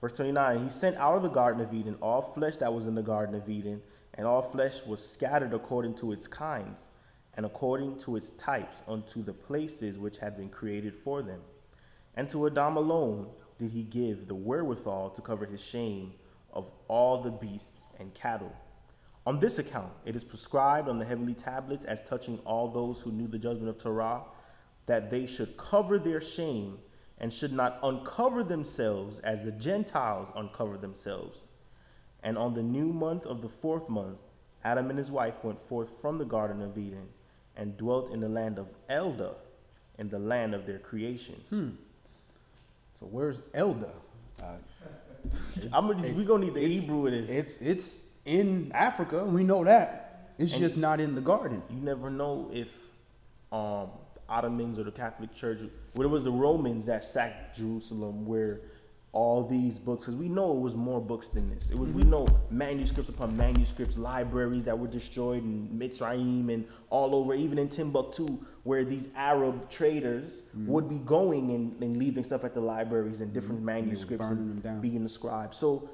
Verse 29, he sent out of the Garden of Eden all flesh that was in the Garden of Eden, and all flesh was scattered according to its kinds, and according to its types, unto the places which had been created for them. And to Adam alone did he give the wherewithal to cover his shame of all the beasts and cattle. On this account it is prescribed on the heavenly tablets as touching all those who knew the judgment of Torah, that they should cover their shame, and should not uncover themselves as the Gentiles uncover themselves. And on the new month of the 4th month, Adam and his wife went forth from the Garden of Eden, and dwelt in the land of Elda, in the land of their creation. So where's Elda? We're going to need the Hebrew of this. It's in Africa. We know that. It's just not in the garden. You never know if Ottomans or the Catholic Church, well, it was the Romans that sacked Jerusalem, where all these books, because we know it was more books than this. It was, we know manuscripts upon manuscripts, libraries that were destroyed in Mitzrayim and all over, even in Timbuktu, where these Arab traders would be going and leaving stuff at the libraries and different manuscripts and being inscribed. So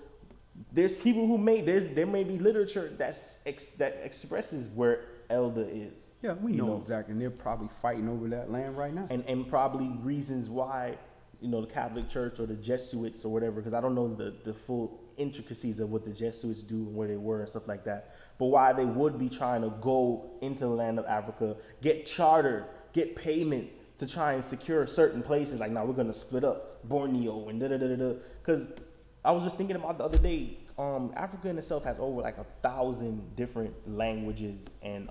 there's people who there may be literature that expresses where Elda is. Yeah, we know exactly. And they're probably fighting over that land right now. And probably reasons why, the Catholic Church or the Jesuits or whatever, because I don't know the full intricacies of what the Jesuits do and where they were and stuff like that, but why they would be trying to go into the land of Africa, get charter, get payment to try and secure certain places. Like, now we're going to split up Borneo and da-da-da-da-da. Because I was just thinking about the other day, Africa in itself has over like 1,000 different languages and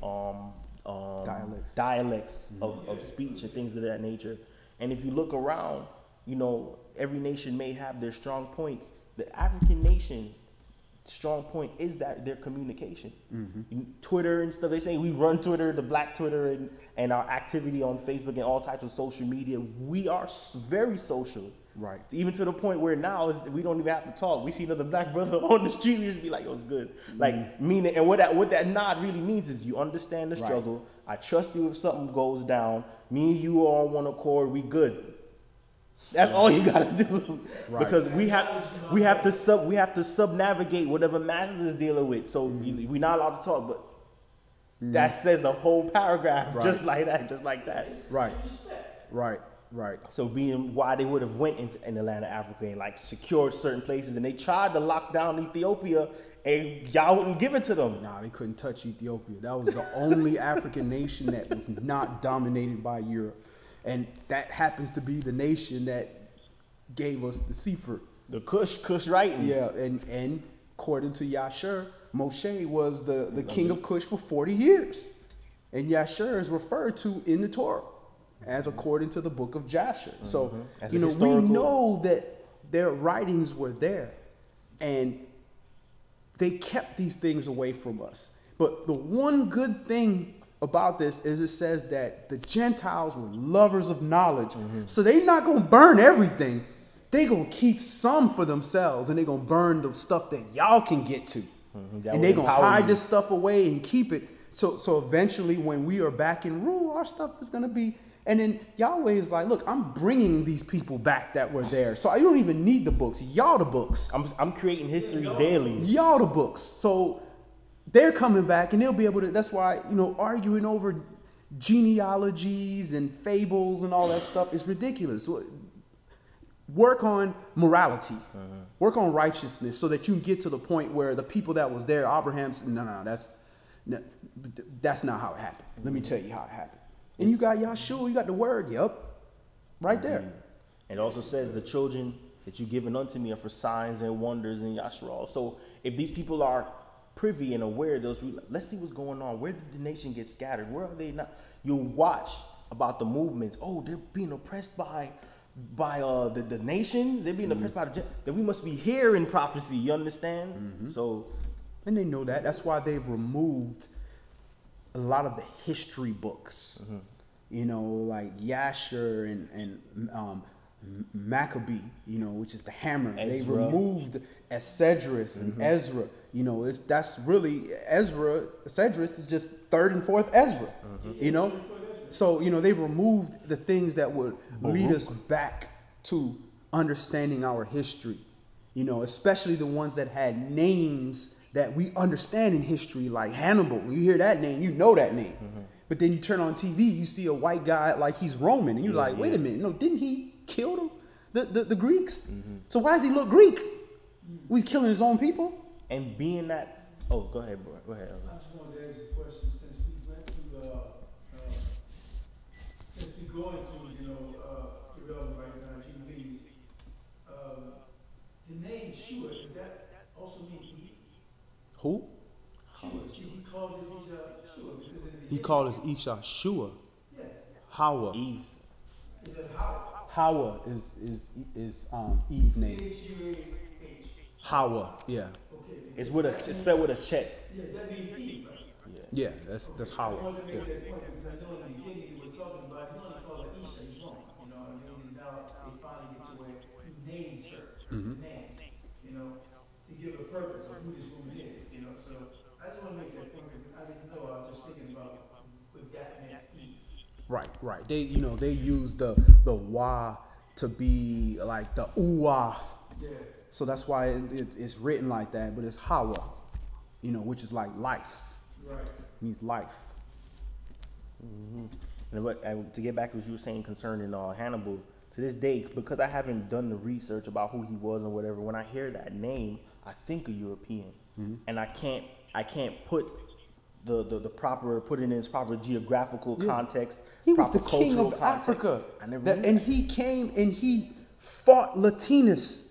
dialects of speech and things of that nature. And if you look around, every nation may have their strong points. The African nation strong point is that their communication. Twitter and stuff, they say we run Twitter, the Black Twitter, and our activity on Facebook and all types of social media. We are very social. Right. Even to the point where now we don't even have to talk. We see another black brother on the street, we just be like, yo, it's good. Like, meaning, and what that nod really means is you understand the struggle. I trust you if something goes down. Me and you are on one accord, we good. That's all you gotta do, because we have to sub-navigate whatever master is dealing with. So we're not allowed to talk, but that says a whole paragraph just like that. Right. So being why they would have went in the land of Africa and like secured certain places, and they tried to lock down Ethiopia, and y'all wouldn't give it to them. Nah, they couldn't touch Ethiopia. That was the only African nation that was not dominated by Europe. And that happens to be the nation that gave us the seafood. The Kush writings. Yeah, and according to Yashur, Moshe was the king of Kush for 40 years. And Yashur is referred to in the Torah as according to the book of Jasher. So, we know that their writings were there. And they kept these things away from us. But the one good thing about this is it says that the Gentiles were lovers of knowledge. So they're not going to burn everything. They're going to keep some for themselves, and they're going to burn the stuff that y'all can get to. And they're going to hide this stuff away and keep it. So eventually when we are back in rule, our stuff is going to be, and then Yahweh is like, look, I'm bringing these people back that were there. So I don't even need the books. Y'all the books. I'm creating history daily. Y'all the books. So they're coming back, and they'll be able to, that's why, arguing over genealogies and fables and all that stuff is ridiculous. So work on morality, work on righteousness, so that you can get to the point where the people that was there, Abraham's, that's not how it happened. Let me tell you how it happened. And you got Yahshua, you got the word, right there. And it also says the children that you've given unto me are for signs and wonders in Yahshua. So if these people are privy and aware of those, let's see what's going on. Where did the nation get scattered? Where are they not? You'll watch about the movements. Oh, they're being oppressed by by the nations. They're being oppressed by that we must be hearing prophecy. You understand? So, and they know that. That's why they've removed a lot of the history books. You know, like Yasher and Maccabee, you know, which is the hammer. Ezra. They removed Esdras and Ezra. You know, that's really Esdras is just third and fourth Ezra. You know, so you know they've removed the things that would lead us back to understanding our history. You know, especially the ones that had names that we understand in history, like Hannibal. When you hear that name, you know that name. But then you turn on TV, you see a white guy like he's Roman, and you're like, wait a minute, no, didn't he kill them? The Greeks? So why does he look Greek? He's killing his own people? and being that, oh, go ahead, bro. Go ahead. I just wanted to ask a question since we went through, since we go into, irrelevant right now, Jubilees, the name Shua, does that also mean Eve? Who? Shua, he called his Isha Shua because in the He called his Isha Shua. Yeah. Hawa. Eve's. Is that Hawa? Hawa is Eve's name. C-H-U-A-H. Hawa, yeah. Okay. It's with a, it's spelled with a check. Yeah, that means Eve, right? Yeah, that's I Hawa. wanted to Yeah. make that point because I know in the beginning he was talking about, he only called her Isha, he's wrong, you know what I mean? And now they finally get to where he names her, name, to give a purpose of who this woman is, so I just want to make that point because I didn't know, I was just thinking about what that meant Eve. Right. They they use the wa to be like the uwa. Yeah. So that's why it's written like that, but it's Hawa, which is like life. Right. Means life. And to get back to what you were saying concerning Hannibal, to this day, because I haven't done the research about who he was and whatever, when I hear that name, I think of European, and I can't put the proper, put it in its proper geographical context. He was proper the king cultural of context. Africa. I never knew And that. he came and he fought Latinus,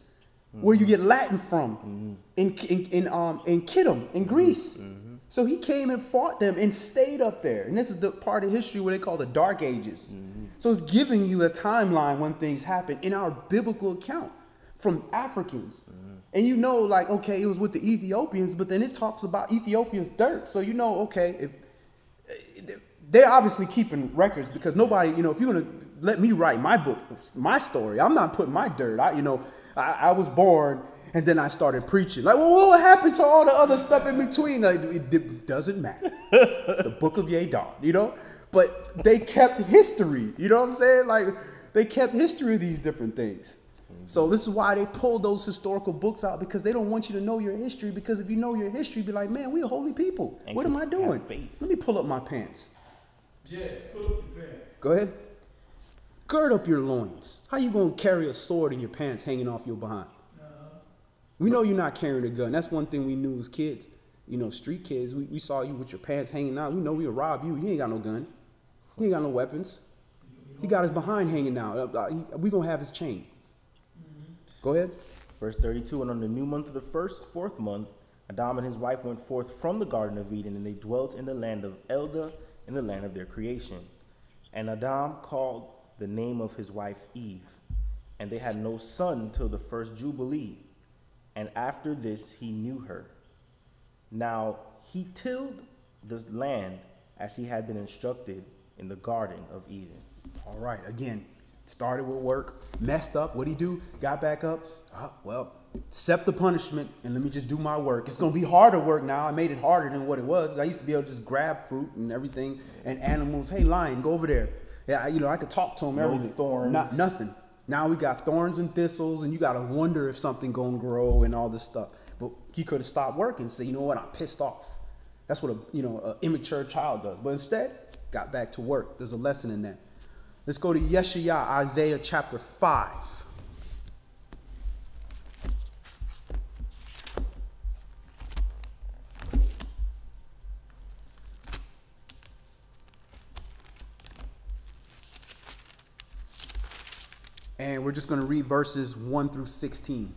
where you get Latin from, in Kittim, in Greece. So he came and fought them and stayed up there. And this is the part of history where they call the Dark Ages. So it's giving you a timeline when things happen in our biblical account from Africans. And like, okay, it was with the Ethiopians, but then it talks about Ethiopia's dirt. So okay, if they're obviously keeping records because nobody, if you're going to let me write my book, my story, I'm not putting my dirt. I was born and then I started preaching. Like, well, what happened to all the other stuff in between? Like, it doesn't matter. It's the book of Yadon, But they kept history. You know what I'm saying? Like, they kept history of these different things. So this is why they pull those historical books out, because they don't want you to know your history. Because if you know your history, be like, man, we're holy people. And what am I have doing? faith. Let me pull up my pants. Yeah, pull up your pants. Go ahead. Gird up your loins. How you gonna carry a sword in your pants hanging off your behind? We know you're not carrying a gun. That's one thing we knew as kids. Street kids, we saw you with your pants hanging out. We know we'll rob you. You ain't got no gun. He ain't got no weapons. He got his behind hanging out. We gonna have his chain. Go ahead. Verse 32, and on the new month of the fourth month, Adam and his wife went forth from the Garden of Eden, and they dwelt in the land of Eldah, in the land of their creation. And Adam called the name of his wife Eve, and they had no son till the first Jubilee. And after this he knew her. Now he tilled the land as he had been instructed in the Garden of Eden. All right. Again, started with work, messed up. What'd he do? Got back up. Accept the punishment and let me just do my work. It's going to be harder work now. I made it harder than what it was. I used to be able to just grab fruit and everything and animals. Hey, lion, go over there. Yeah, I could talk to him. No everything. thorns. Nothing. Now we got thorns and thistles, and you got to wonder if something going to grow and all this stuff. But he could have stopped working and said, you know what, I'm pissed off. That's what a immature child does. But instead, got back to work. There's a lesson in that. Let's go to Yeshaya, Isaiah chapter 5. And we're just going to read verses 1 through 16.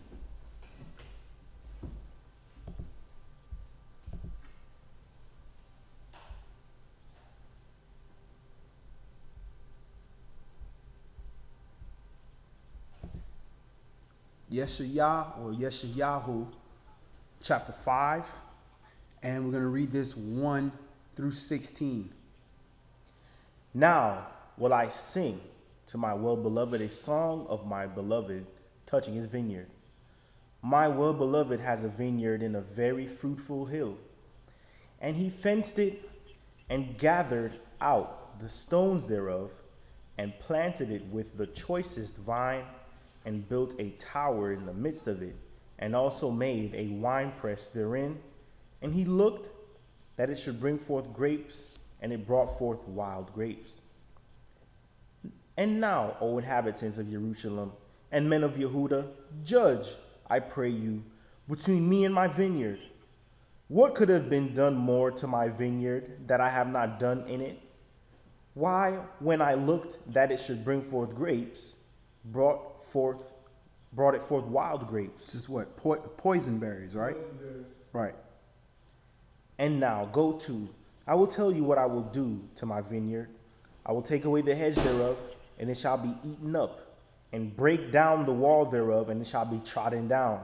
Yeshayah or Yeshayahu, chapter 5, and we're going to read this 1 through 16. Now will I sing to my well-beloved a song of my beloved touching his vineyard. My well-beloved has a vineyard in a very fruitful hill, and he fenced it and gathered out the stones thereof, and planted it with the choicest vine, and built a tower in the midst of it, and also made a winepress therein. And he looked that it should bring forth grapes, and it brought forth wild grapes. And now, O inhabitants of Jerusalem, and men of Yehuda, judge, I pray you, between me and my vineyard. What could have been done more to my vineyard that I have not done in it? Why, when I looked that it should bring forth grapes, brought it forth wild grapes? This is what? Poison berries, right? Poison berries. Right. And now go to, I will tell you what I will do to my vineyard. I will take away the hedge thereof, and it shall be eaten up, and break down the wall thereof, and it shall be trodden down.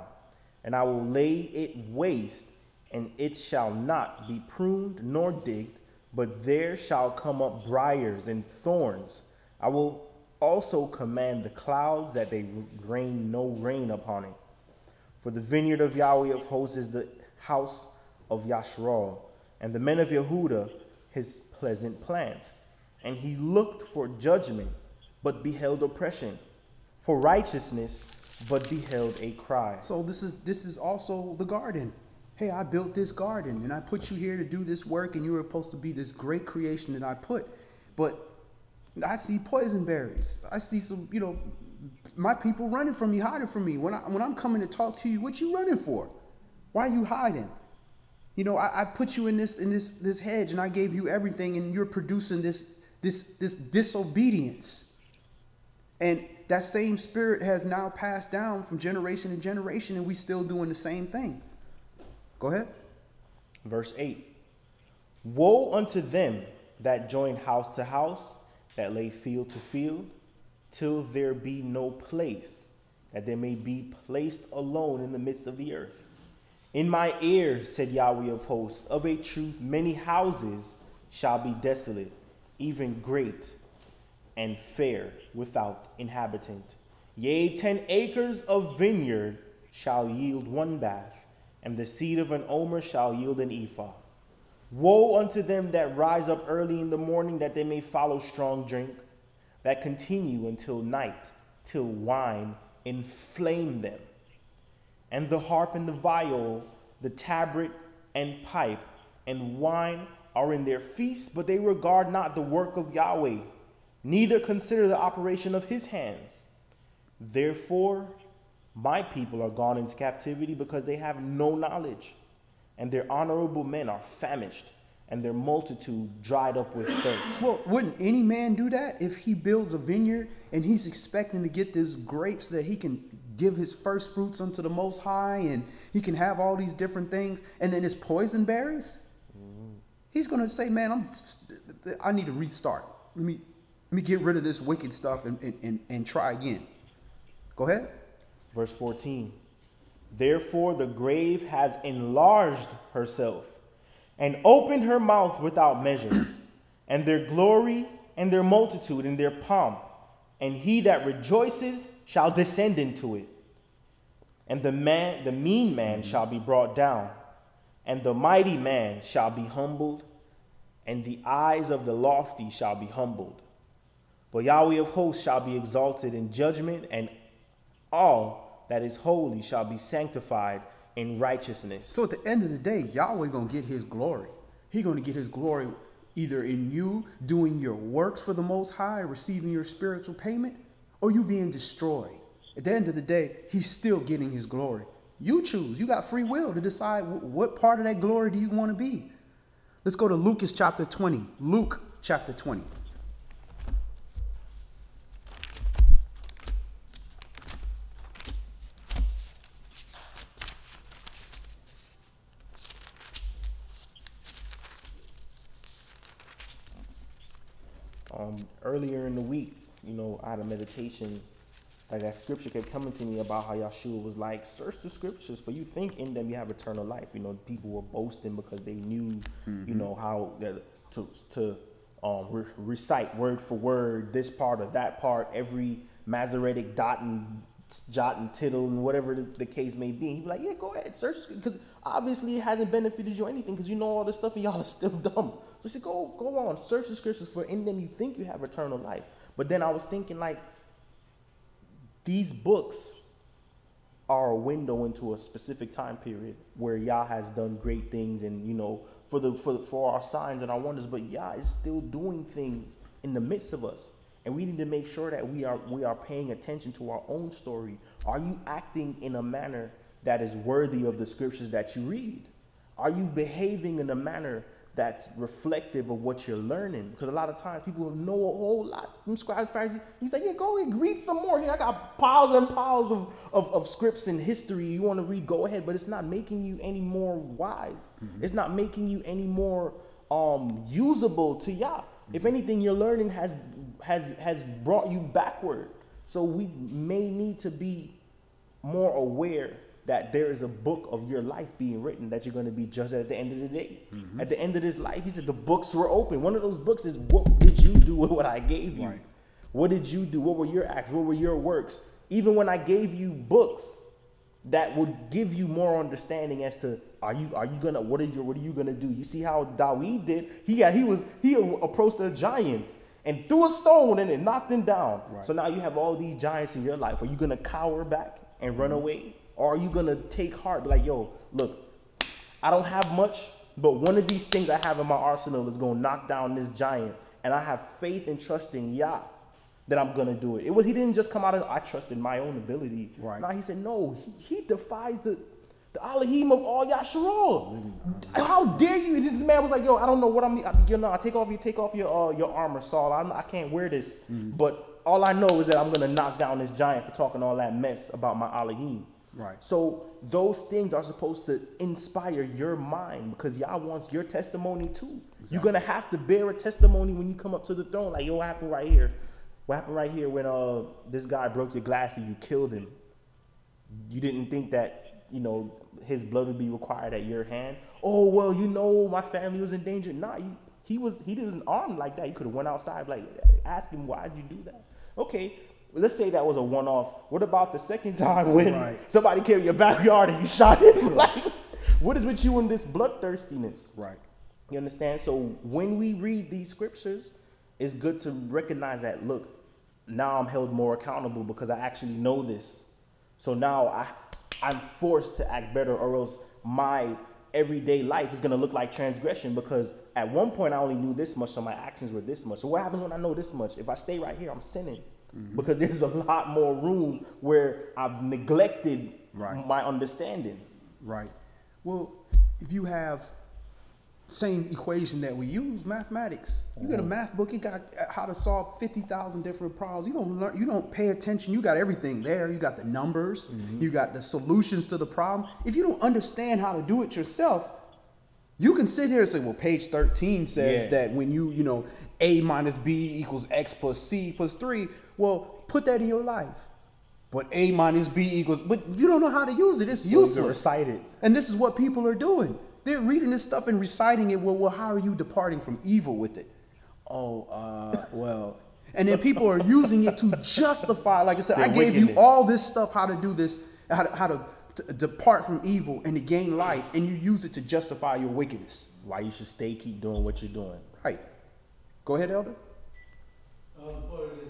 And I will lay it waste, and it shall not be pruned nor digged, but there shall come up briars and thorns. I will also command the clouds that they rain no rain upon it. For the vineyard of Yahweh of hosts is the house of Yashral, and the men of Yehuda his pleasant plant. And he looked for judgment, but beheld oppression, for righteousness, but beheld a cry. So this is also the garden. Hey, I built this garden, and I put you here to do this work, and you were supposed to be this great creation that I put. But I see poison berries. I see some, my people running from me, hiding from me. When I'm coming to talk to you, what you running for? Why are you hiding? I put you in this hedge, and I gave you everything, and you're producing this disobedience. And that same spirit has now passed down from generation to generation, and we still doing the same thing. Go ahead. Verse 8. Woe unto them that join house to house, that lay field to field, till there be no place, that there may be placed alone in the midst of the earth. In my ears, said Yahweh of hosts, of a truth many houses shall be desolate, even great and fair, without inhabitant. Yea, 10 acres of vineyard shall yield one bath, and the seed of an omer shall yield an ephah. Woe unto them that rise up early in the morning, that they may follow strong drink, that continue until night, till wine inflame them. And the harp and the viol, the tabret and pipe and wine are in their feasts, but they regard not the work of Yahweh, neither consider the operation of his hands. Therefore, my people are gone into captivity, because they have no knowledge, and their honorable men are famished, and their multitude dried up with thirst. Well, wouldn't any man do that if he builds a vineyard and he's expecting to get this grapes that he can give his first fruits unto the Most High, and he can have all these different things, and then it's poison berries? He's going to say, man, I need to restart. Let me get rid of this wicked stuff and try again. Go ahead. Verse 14. Therefore the grave has enlarged herself, and opened her mouth without measure, and their glory and their multitude and their pomp, and he that rejoices shall descend into it. And the mean man shall be brought down, and the mighty man shall be humbled, and the eyes of the lofty shall be humbled. But Yahweh of hosts shall be exalted in judgment, and all that is holy shall be sanctified in righteousness. So at the end of the day, Yahweh going to get his glory. He's going to get his glory either in you doing your works for the Most High, receiving your spiritual payment, or you being destroyed. At the end of the day, he's still getting his glory. You choose. You got free will to decide what part of that glory do you want to be. Let's go to Lucas chapter 20. Luke chapter 20. Earlier in the week, I had a meditation Like that scripture kept coming to me about how Yahshua was like, search the scriptures, for you think in them you have eternal life. You know, people were boasting because they knew, you know, how to recite word for word this part or that part, every Masoretic jot and tittle and whatever the case may be. He'd be like, yeah, go ahead, search, because obviously it hasn't benefited you or anything, because you know all this stuff and y'all are still dumb. So he said, go on, search the scriptures, for in them you think you have eternal life. But then I was thinking, like, these books are a window into a specific time period where Yah has done great things, and you know, for our signs and our wonders, but Yah is still doing things in the midst of us. And we need to make sure that we are paying attention to our own story. Are you acting in a manner that is worthy of the scriptures that you read? Are you behaving in a manner that's reflective of what you're learning? Because a lot of times people know a whole lot from scribes, Pharisees. He's like, yeah, go ahead, read some more. Here, I got piles and piles of scripts and history you want to read, go ahead. But it's not making you any more wise. It's not making you any more usable to Yah. If anything, your learning has brought you backward. So we may need to be more aware that there is a book of your life being written that you're going to be judged at the end of the day. At the end of this life, he said the books were open. One of those books is, what did you do with what I gave you? Right. What did you do? What were your acts? What were your works? Even when I gave you books that would give you more understanding as to, what are you gonna do? You see how Dawid did? He approached a giant and threw a stone and it knocked him down. Right. So now you have all these giants in your life. Are you gonna cower back and run away? Or are you gonna take heart? Be like, yo, look, I don't have much, but one of these things I have in my arsenal is gonna knock down this giant. And I have faith and trust in Yah that I'm gonna do it. He didn't just come out and I trust in my own ability. Right. Now he said, no, he defies the Elohim of all Yasharal. How dare you? This man was like, yo, I don't know what I take off your armor, Saul. I can't wear this. But all I know is that I'm gonna knock down this giant for talking all that mess about my Elohim. Right. So those things are supposed to inspire your mind, because Yah wants your testimony too. Exactly. You're gonna have to bear a testimony when you come up to the throne. Like, yo, what happened right here? What happened right here when this guy broke your glass and you killed him? You didn't think that, you know, his blood would be required at your hand? Oh, well, you know, my family was in danger. Nah, he wasn't armed like that. He could have went outside, like, ask him, why'd you do that? Okay, let's say that was a one-off. What about the second time when somebody came in your backyard and you shot him? Like, what is with you in this bloodthirstiness? Right. You understand? So when we read these scriptures, it's good to recognize that, look, now I'm held more accountable because I actually know this. So now I'm forced to act better, or else my everyday life is going to look like transgression, because at one point I only knew this much, so my actions were this much. So what happens when I know this much? If I stay right here, I'm sinning. Because there's a lot more room where I've neglected my understanding. Right. Well, if you have same equation that we use, mathematics. You got a math book, you got how to solve 50,000 different problems. You don't pay attention. You got everything there. You got the numbers. You got the solutions to the problem. If you don't understand how to do it yourself, you can sit here and say, well, page 13 says that when you know, A minus B equals X plus C plus 3. Well, put that in your life. But A minus B equals, but you don't know how to use it. It's useless. Recite it. And this is what people are doing. They're reading this stuff and reciting it. Well, how are you departing from evil with it? Well. And then people are using it to justify, like I said, I gave you all this stuff, how to do this, how to depart from evil and to gain life, and you use it to justify your wickedness. Why you should keep doing what you're doing. Right. Go ahead, Elder. Part of this,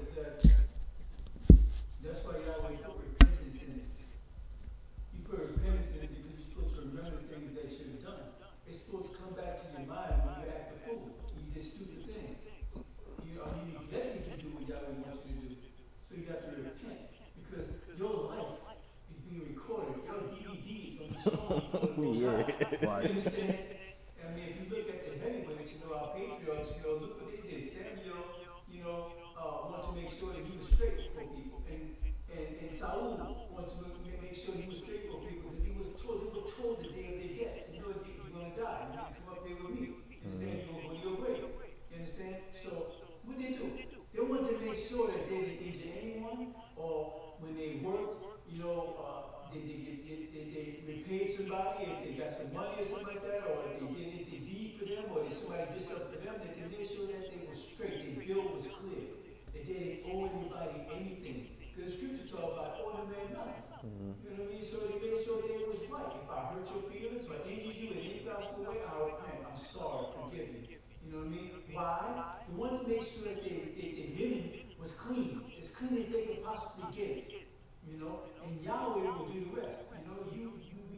that's why Yahweh put repentance in it. You put repentance in it because you're supposed to remember things that you should have done. It's supposed to come back to your mind when you act a fool. You did stupid things. You neglected to do what Yahweh wants you to do. So you got to repent, because your life is being recorded. Your DVD is going to be shown before it goes out. You understand? I mean, if you look at the heavyweights, our patriarchs, look what they did. Samuel, wanted to make sure that he was straight for people. And Saul wanted to make sure he was straight for people, because they were told the day of their death. You're going to die. You need to come up there with me. You understand? You're going to go to your grave. You understand? So what they do? They wanted to make sure that they didn't injure anyone, or when The scripture talk about owe the man nothing. You know what I mean? So they made sure they was right. If I hurt your feelings, if I injured you in any possible way, I repent. I'm sorry. Forgive me. You know what I mean? Why? The one to make sure that their linen was clean, as clean as they could possibly get it. You know, and Yahweh will do the rest. You know,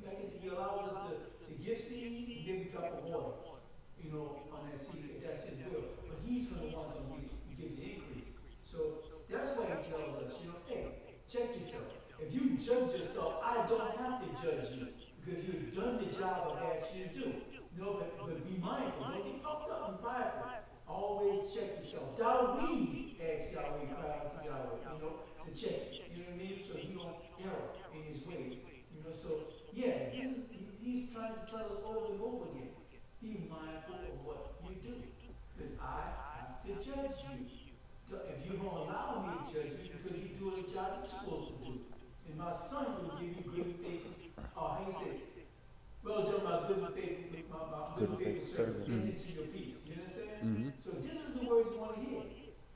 I guess He allows us to give seed and maybe drop of water. You know, on that seed, if that's His will. But He's going to want them to give the increase. So that's why He tells us, you know, hey, check yourself. If you judge yourself, I don't have to judge you because you've done the job I've asked you to do. No, but be mindful. Don't get puffed up and prideful. Always check yourself. Dawid asked Yahweh, cry out to Yahweh, you know, to check it. You know what I mean? So he don't err in his ways. You know, so yeah, he's trying to tell us over and over again. Be mindful of what you do. Because I have to judge you. If you don't allow me to judge you because you're doing the job you're supposed to do. And my son will give you good faith. How you say it? Well done, my good faith, my good faith servant. Enter into your peace. You understand? So this is the words we want to hear.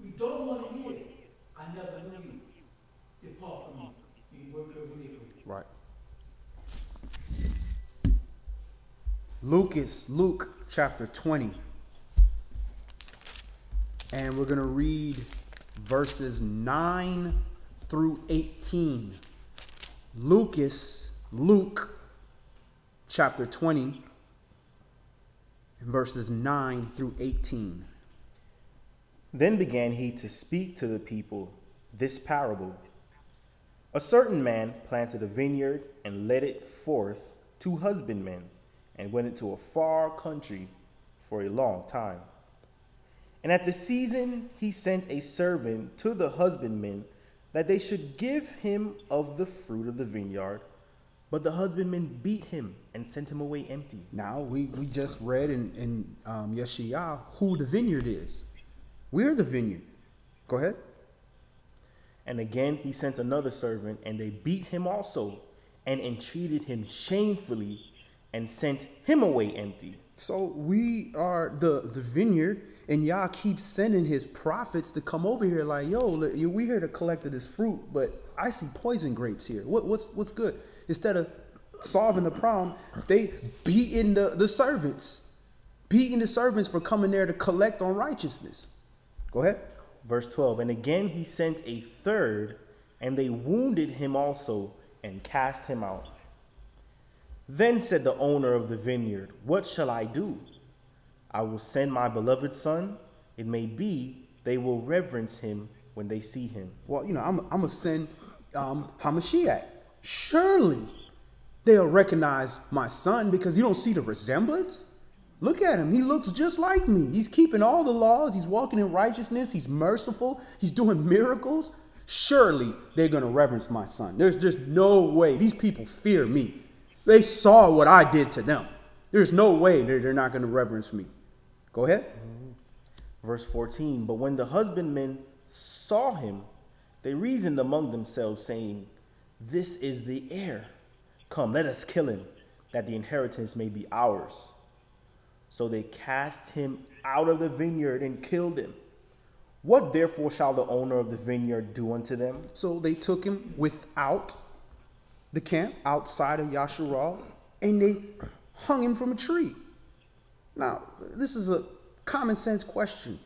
We don't want to hear, I never knew you. Depart from me. You work of iniquity. Right. Luke chapter 20. And we're going to read verses 9 through 18. Luke chapter 20, and verses 9 through 18. Then began he to speak to the people this parable. A certain man planted a vineyard and led it forth to husbandmen, and went into a far country for a long time. And at the season he sent a servant to the husbandmen that they should give him of the fruit of the vineyard. But the husbandmen beat him and sent him away empty. Now, we just read in Yeshaya who the vineyard is. We're the vineyard. Go ahead. And again he sent another servant, and they beat him also, and entreated him shamefully, and sent him away empty. So we are the vineyard, and Yah keeps sending his prophets to come over here like, yo, we're here to collect this fruit, but I see poison grapes here. What's good? Instead of solving the problem, they beating the servants. Beating the servants for coming there to collect on righteousness. Go ahead. Verse 12, and again he sent a third, and they wounded him also, and cast him out. Then said the owner of the vineyard, what shall I do? I will send my beloved son. It may be they will reverence him when they see him. Well, you know, I'm going to send Hamashiach. Surely they'll recognize my son because you don't see the resemblance. Look at him. He looks just like me. He's keeping all the laws. He's walking in righteousness. He's merciful. He's doing miracles. Surely they're going to reverence my son. There's no way. These people fear me. They saw what I did to them. There's no way they're not going to reverence me. Go ahead. Verse 14, but when the husbandmen saw him, they reasoned among themselves, saying, this is the heir. Come, let us kill him, that the inheritance may be ours. So they cast him out of the vineyard and killed him. What therefore shall the owner of the vineyard do unto them? So they took him without the camp, outside of Yasharal, and they hung him from a tree. Now, this is a common sense question.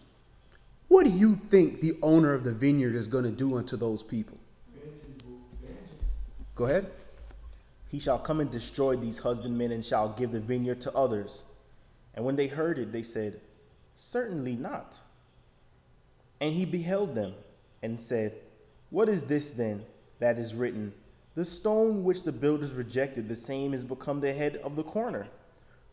What do you think the owner of the vineyard is going to do unto those people? Go ahead. He shall come and destroy these husbandmen, and shall give the vineyard to others. And when they heard it, they said, certainly not. And he beheld them and said, what is this then that is written? The stone which the builders rejected, the same is become the head of the corner.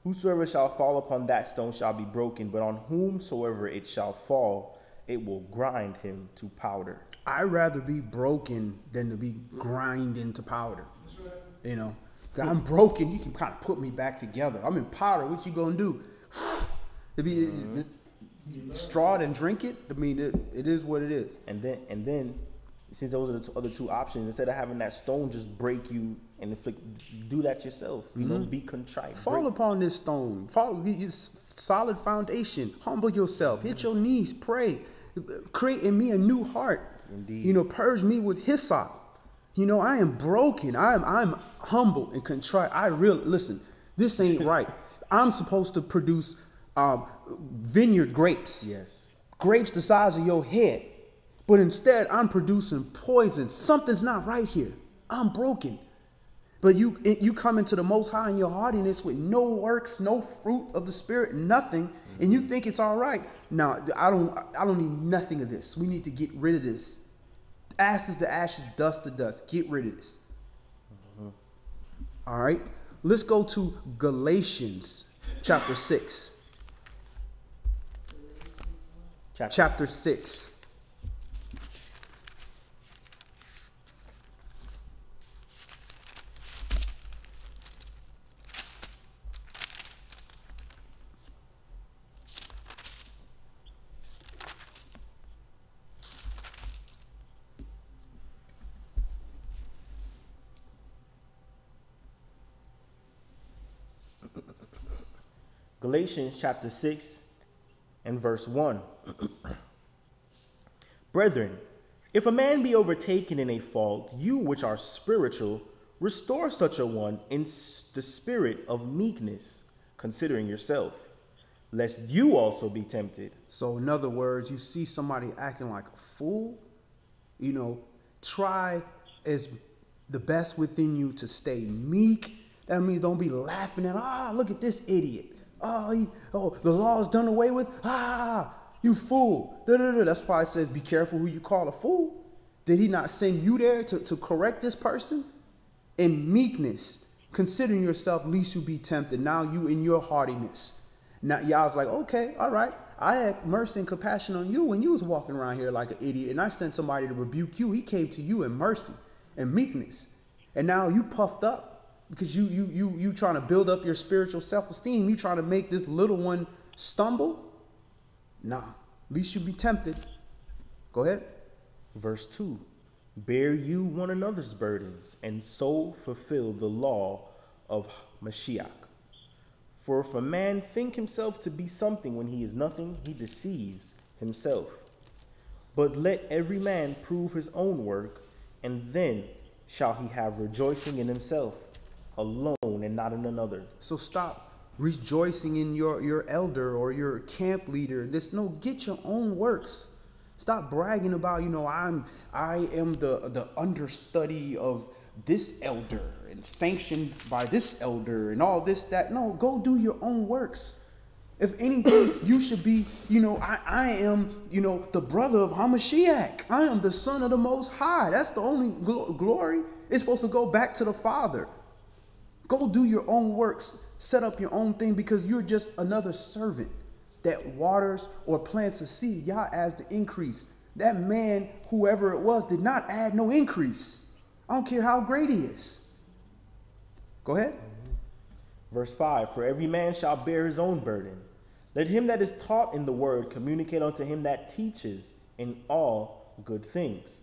Whosoever shall fall upon that stone shall be broken, but on whomsoever it shall fall, it will grind him to powder. I'd rather be broken than to be grind into powder. You know, I'm broken. You can kind of put me back together. I'm in powder. What you gonna do? To be straw and drink it? I mean, it is what it is. And then, since those are the other two options, instead of having that stone just break you and inflict, do that yourself. You know, be contrite. Fall upon this stone. Solid foundation. Humble yourself. Hit your knees. Pray. Create in me a new heart. Indeed. You know, purge me with hyssop. You know, I am broken. I'm humble and contrite. Listen, this ain't right. I'm supposed to produce vineyard grapes. Yes. Grapes the size of your head. But instead, I'm producing poison. Something's not right here. I'm broken. But you come into the Most High in your haughtiness with no works, no fruit of the Spirit, nothing, and you think it's all right. No, I don't need nothing of this. We need to get rid of this. Ashes to ashes, dust to dust. Get rid of this. All right. Let's go to Galatians chapter 6. Chapter 6. Galatians chapter 6 and verse 1. Brethren, if a man be overtaken in a fault, you which are spiritual, restore such a one in the spirit of meekness, considering yourself, lest you also be tempted. So in other words, you see somebody acting like a fool, you know, try as the best within you to stay meek. That means don't be laughing at, look at this idiot. The law is done away with. You fool. That's why it says be careful who you call a fool. Did he not send you there to correct this person? In meekness, considering yourself, lest you be tempted. Now you in your haughtiness. Now y'all's like, okay, all right. I had mercy and compassion on you when you was walking around here like an idiot, and I sent somebody to rebuke you. He came to you in mercy and meekness. And now you puffed up. Because you trying to build up your spiritual self-esteem. You trying to make this little one stumble? Nah, at least you be tempted. Go ahead. Verse 2. Bear you one another's burdens, and so fulfill the law of Mashiach. For if a man think himself to be something when he is nothing, he deceives himself. But let every man prove his own work, and then shall he have rejoicing in himself, alone and not in another. So stop rejoicing in your elder or your camp leader. Get your own works. Stop bragging about, I am the understudy of this elder and sanctioned by this elder and all this, that. No, go do your own works. If anything, you should be, I am, the brother of Hamashiach. I am the son of the Most High. That's the only glory. It's supposed to go back to the Father. Go do your own works, set up your own thing, because you're just another servant that waters or plants a seed. Yah adds the increase. That man, whoever it was, did not add no increase. I don't care how great he is. Go ahead. Verse 5, for every man shall bear his own burden. Let him that is taught in the word communicate unto him that teaches in all good things.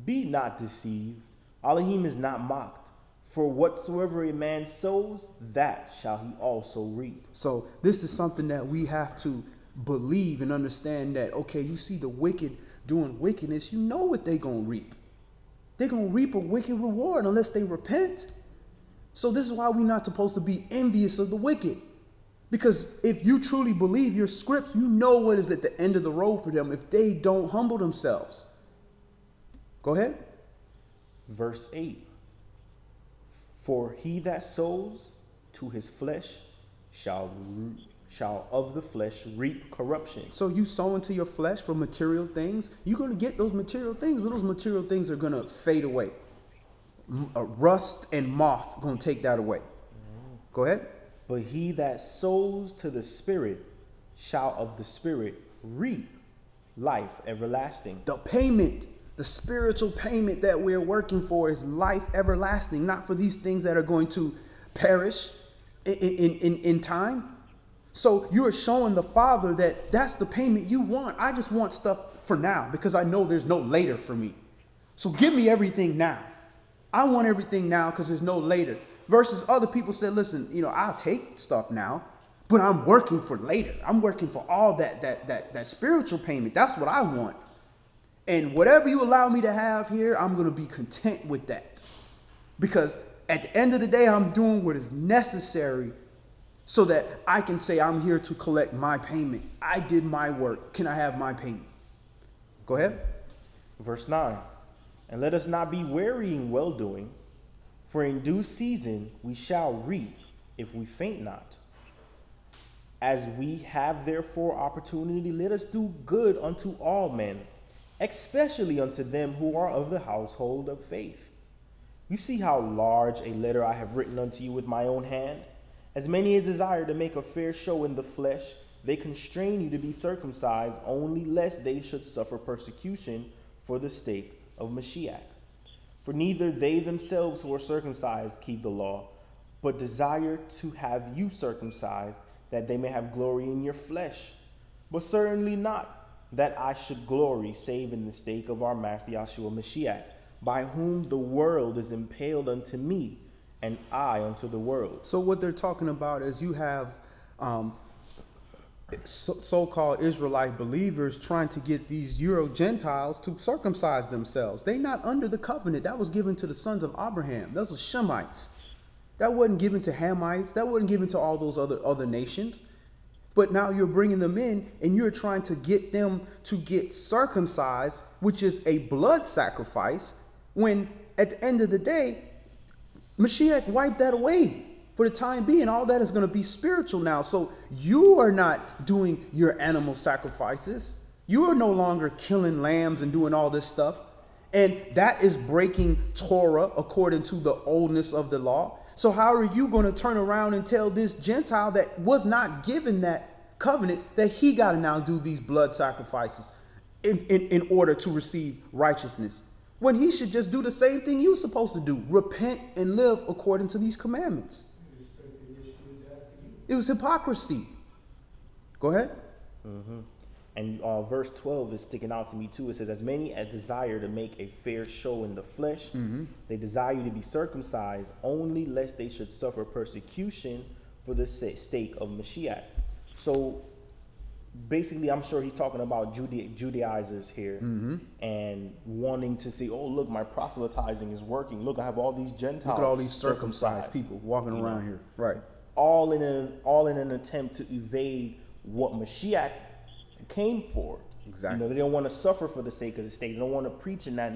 Be not deceived. Elohim is not mocked. For whatsoever a man sows, that shall he also reap. So this is something that we have to believe and understand, that, okay, you see the wicked doing wickedness, you know what they're going to reap. They're going to reap a wicked reward unless they repent. So this is why we're not supposed to be envious of the wicked. Because if you truly believe your scripts, you know what is at the end of the road for them if they don't humble themselves. Go ahead. Verse 8. For he that sows to his flesh shall of the flesh reap corruption. So you sow into your flesh for material things, you're going to get those material things, but those material things are going to fade away. Rust and moth going to take that away. Go ahead. But he that sows to the Spirit shall of the Spirit reap life everlasting. The payment. The spiritual payment that we're working for is life everlasting, not for these things that are going to perish in time. So you're showing the Father that that's the payment you want. I just want stuff for now because I know there's no later for me. So give me everything now. I want everything now because there's no later. Versus other people said, listen, I'll take stuff now, but I'm working for later. I'm working for all that spiritual payment. That's what I want. And whatever you allow me to have here, I'm going to be content with that. Because at the end of the day, I'm doing what is necessary so that I can say I'm here to collect my payment. I did my work. Can I have my payment? Go ahead. Verse 9. And let us not be weary in well-doing, for in due season we shall reap if we faint not. As we have therefore opportunity, let us do good unto all men, especially unto them who are of the household of faith. You see how large a letter I have written unto you with my own hand? As many as desire to make a fair show in the flesh, they constrain you to be circumcised, only lest they should suffer persecution for the sake of Mashiach. For neither they themselves who are circumcised keep the law, but desire to have you circumcised, that they may have glory in your flesh. But certainly not that I should glory, save in the stake of our Master Yahshua Mashiach, by whom the world is impaled unto me, and I unto the world. So what they're talking about is you have so-called Israelite believers trying to get these Euro Gentiles to circumcise themselves. They're not under the covenant. That was given to the sons of Abraham. Those were Shemites. That wasn't given to Hamites. That wasn't given to all those other nations. But now you're bringing them in and you're trying to get them to get circumcised, which is a blood sacrifice, when at the end of the day, Mashiach wiped that away for the time being. All that is going to be spiritual now. So you are not doing your animal sacrifices. You are no longer killing lambs and doing all this stuff. And that is breaking Torah according to the oldness of the law. So how are you going to turn around and tell this Gentile that was not given that covenant that he got to now do these blood sacrifices in order to receive righteousness, when he should just do the same thing you're supposed to do? Repent and live according to these commandments. It was hypocrisy. Go ahead. Mm-hmm. And verse 12 is sticking out to me too. It says, as many as desire to make a fair show in the flesh, they desire you to be circumcised, only lest they should suffer persecution for the sake of Mashiach. So basically, I'm sure he's talking about Judaizers here and wanting to see, oh, look, my proselytizing is working. Look, I have all these Gentiles. Look at all these circumcised people walking around here. Right. All in an attempt to evade what Mashiach came for. Exactly. They don't want to suffer for the sake of the state. They don't want to preach in that.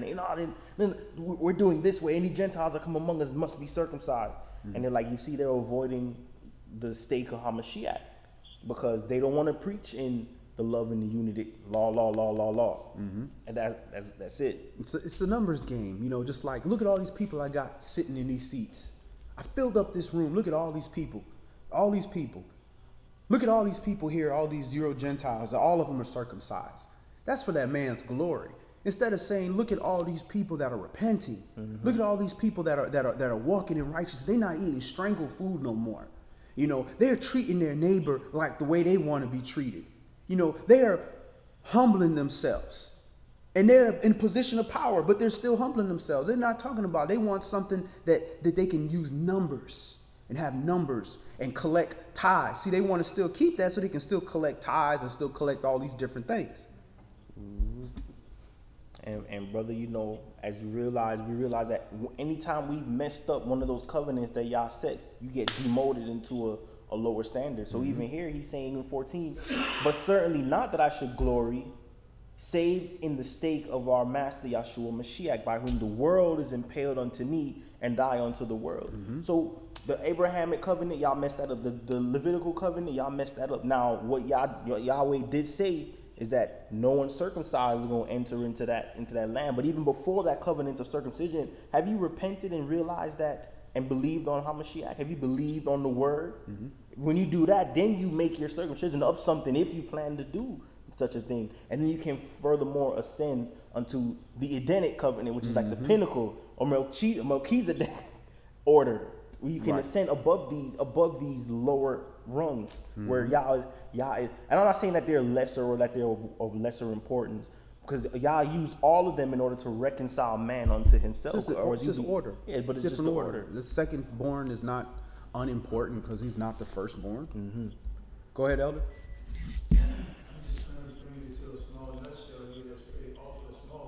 We're doing this way. Any Gentiles that come among us must be circumcised. And they're like, you see, they're avoiding the stake of HaMashiach because they don't want to preach in the love and the unity, law. And that's it. It's the numbers game. Just like, look at all these people I got sitting in these seats. I filled up this room. Look at all these people. All these people. Look at all these people here, all these Euro Gentiles. All of them are circumcised. That's for that man's glory. Instead of saying, look at all these people that are repenting. Look at all these people that are walking in righteousness. They're not eating strangled food no more. They're treating their neighbor like the way they want to be treated. They are humbling themselves. And they're in a position of power, but they're still humbling themselves. They're not talking about, they want something that they can use numbers and have numbers and collect tithes. See, they want to still keep that so they can still collect tithes and still collect all these different things. And brother, as we realize that anytime we've messed up one of those covenants that Yah sets, you get demoted into a lower standard. So even here, he's saying in 14, but certainly not that I should glory, save in the stake of our Master Yahshua Mashiach, by whom the world is impaled unto me, and I unto the world. So the Abrahamic covenant, y'all messed that up. The Levitical covenant, y'all messed that up. Now, what Yahweh did say is that no one circumcised is going to enter into that land. But even before that covenant of circumcision, have you repented and realized that and believed on HaMashiach? Have you believed on the word? When you do that, then you make your circumcision of something, if you plan to do such a thing. And then you can furthermore ascend unto the Edenic covenant, which is like the pinnacle, or Melchizedek order, where you can ascend above these lower rungs, where Yah is, and I'm not saying that they're lesser or that they're of lesser importance, because Yah used all of them in order to reconcile man unto himself. It's just order. Yeah, but it's just the order. The second-born is not unimportant because he's not the firstborn. Go ahead, Elder. I'm just trying to bring it to a small nutshell here that's very awful small.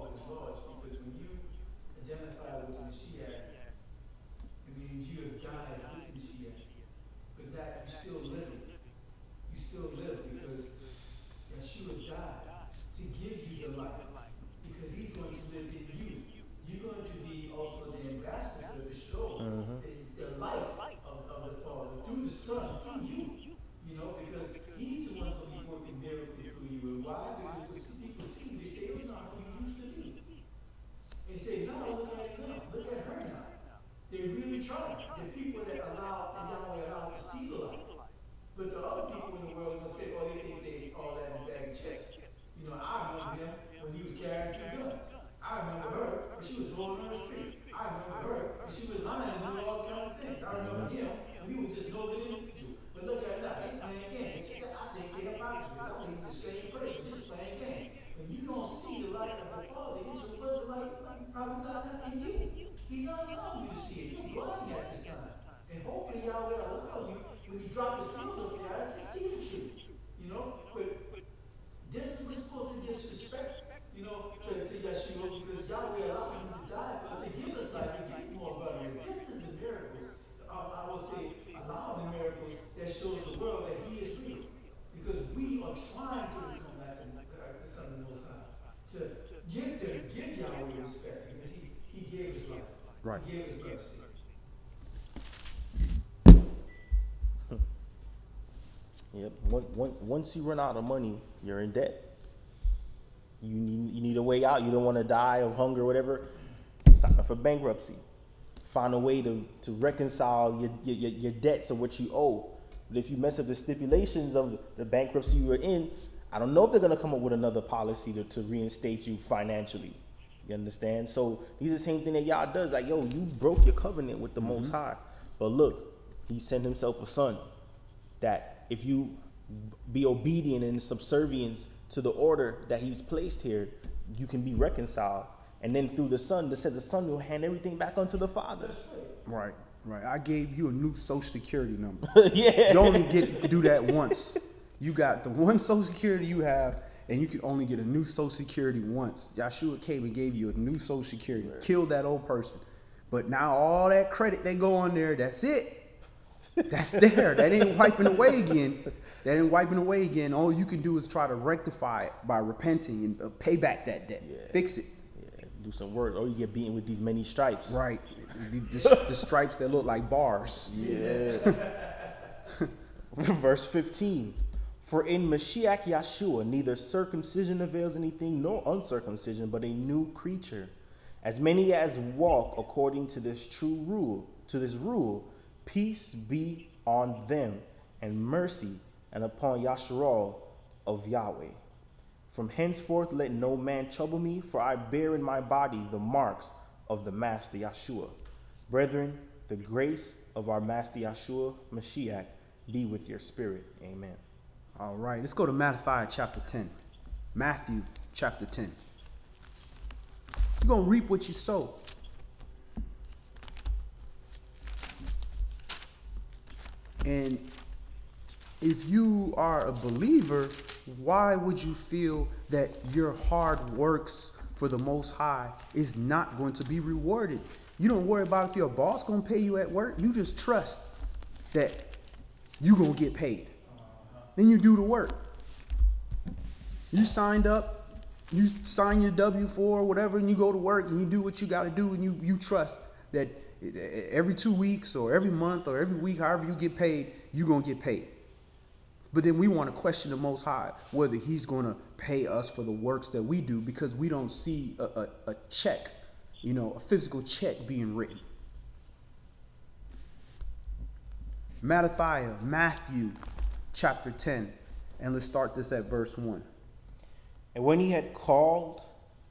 Right. He gave us mercy. Yep. Once you run out of money, you're in debt. You need a way out. You don't want to die of hunger or whatever. Sign up for bankruptcy. Find a way to reconcile your debts or what you owe. But if you mess up the stipulations of the bankruptcy you were in, I don't know if they're going to come up with another policy to reinstate you financially. You understand? So these are the same thing that Yah does. Like, yo, you broke your covenant with the Most High. But look, he sent himself a son that if you be obedient and subservience to the order that he's placed here, you can be reconciled. And then through the son, that says the son will hand everything back unto the father. Right. Right. I gave you a new social security number. Yeah. You only do that once. You got the one social security you have, and you can only get a new social security once. Yahshua came and gave you a new social security, killed that old person. But now all that credit they go on there, that's it. That's there. That ain't wiping away again. That ain't wiping away again. All you can do is try to rectify it by repenting and pay back that debt. Yeah. Fix it. Yeah. Do some work, or you get beaten with these many stripes. Right. The stripes that look like bars. Yeah. Verse 15. For in Mashiach Yahshua neither circumcision avails anything nor uncircumcision, but a new creature. As many as walk according to this rule, peace be on them, and mercy, and upon Yasharal of Yahweh. From henceforth let no man trouble me, for I bear in my body the marks of the Master Yahshua. Brethren, the grace of our Master Yahshua Mashiach be with your spirit. Amen. All right, let's go to Matthew chapter 10. Matthew chapter 10. You're going to reap what you sow. And if you are a believer, why would you feel that your hard works for the Most High is not going to be rewarded? You don't worry about if your boss going to pay you at work. You just trust that you're going to get paid. Then you do the work. You signed up, you sign your W-4 or whatever, and you go to work and you do what you got to do, and you trust that every 2 weeks or every month or every week, however you get paid, you're going to get paid. But then we want to question the Most High whether he's going to pay us for the works that we do, because we don't see a check, a physical check being written. Matthew chapter 10, and let's start this at verse 1. And when he had called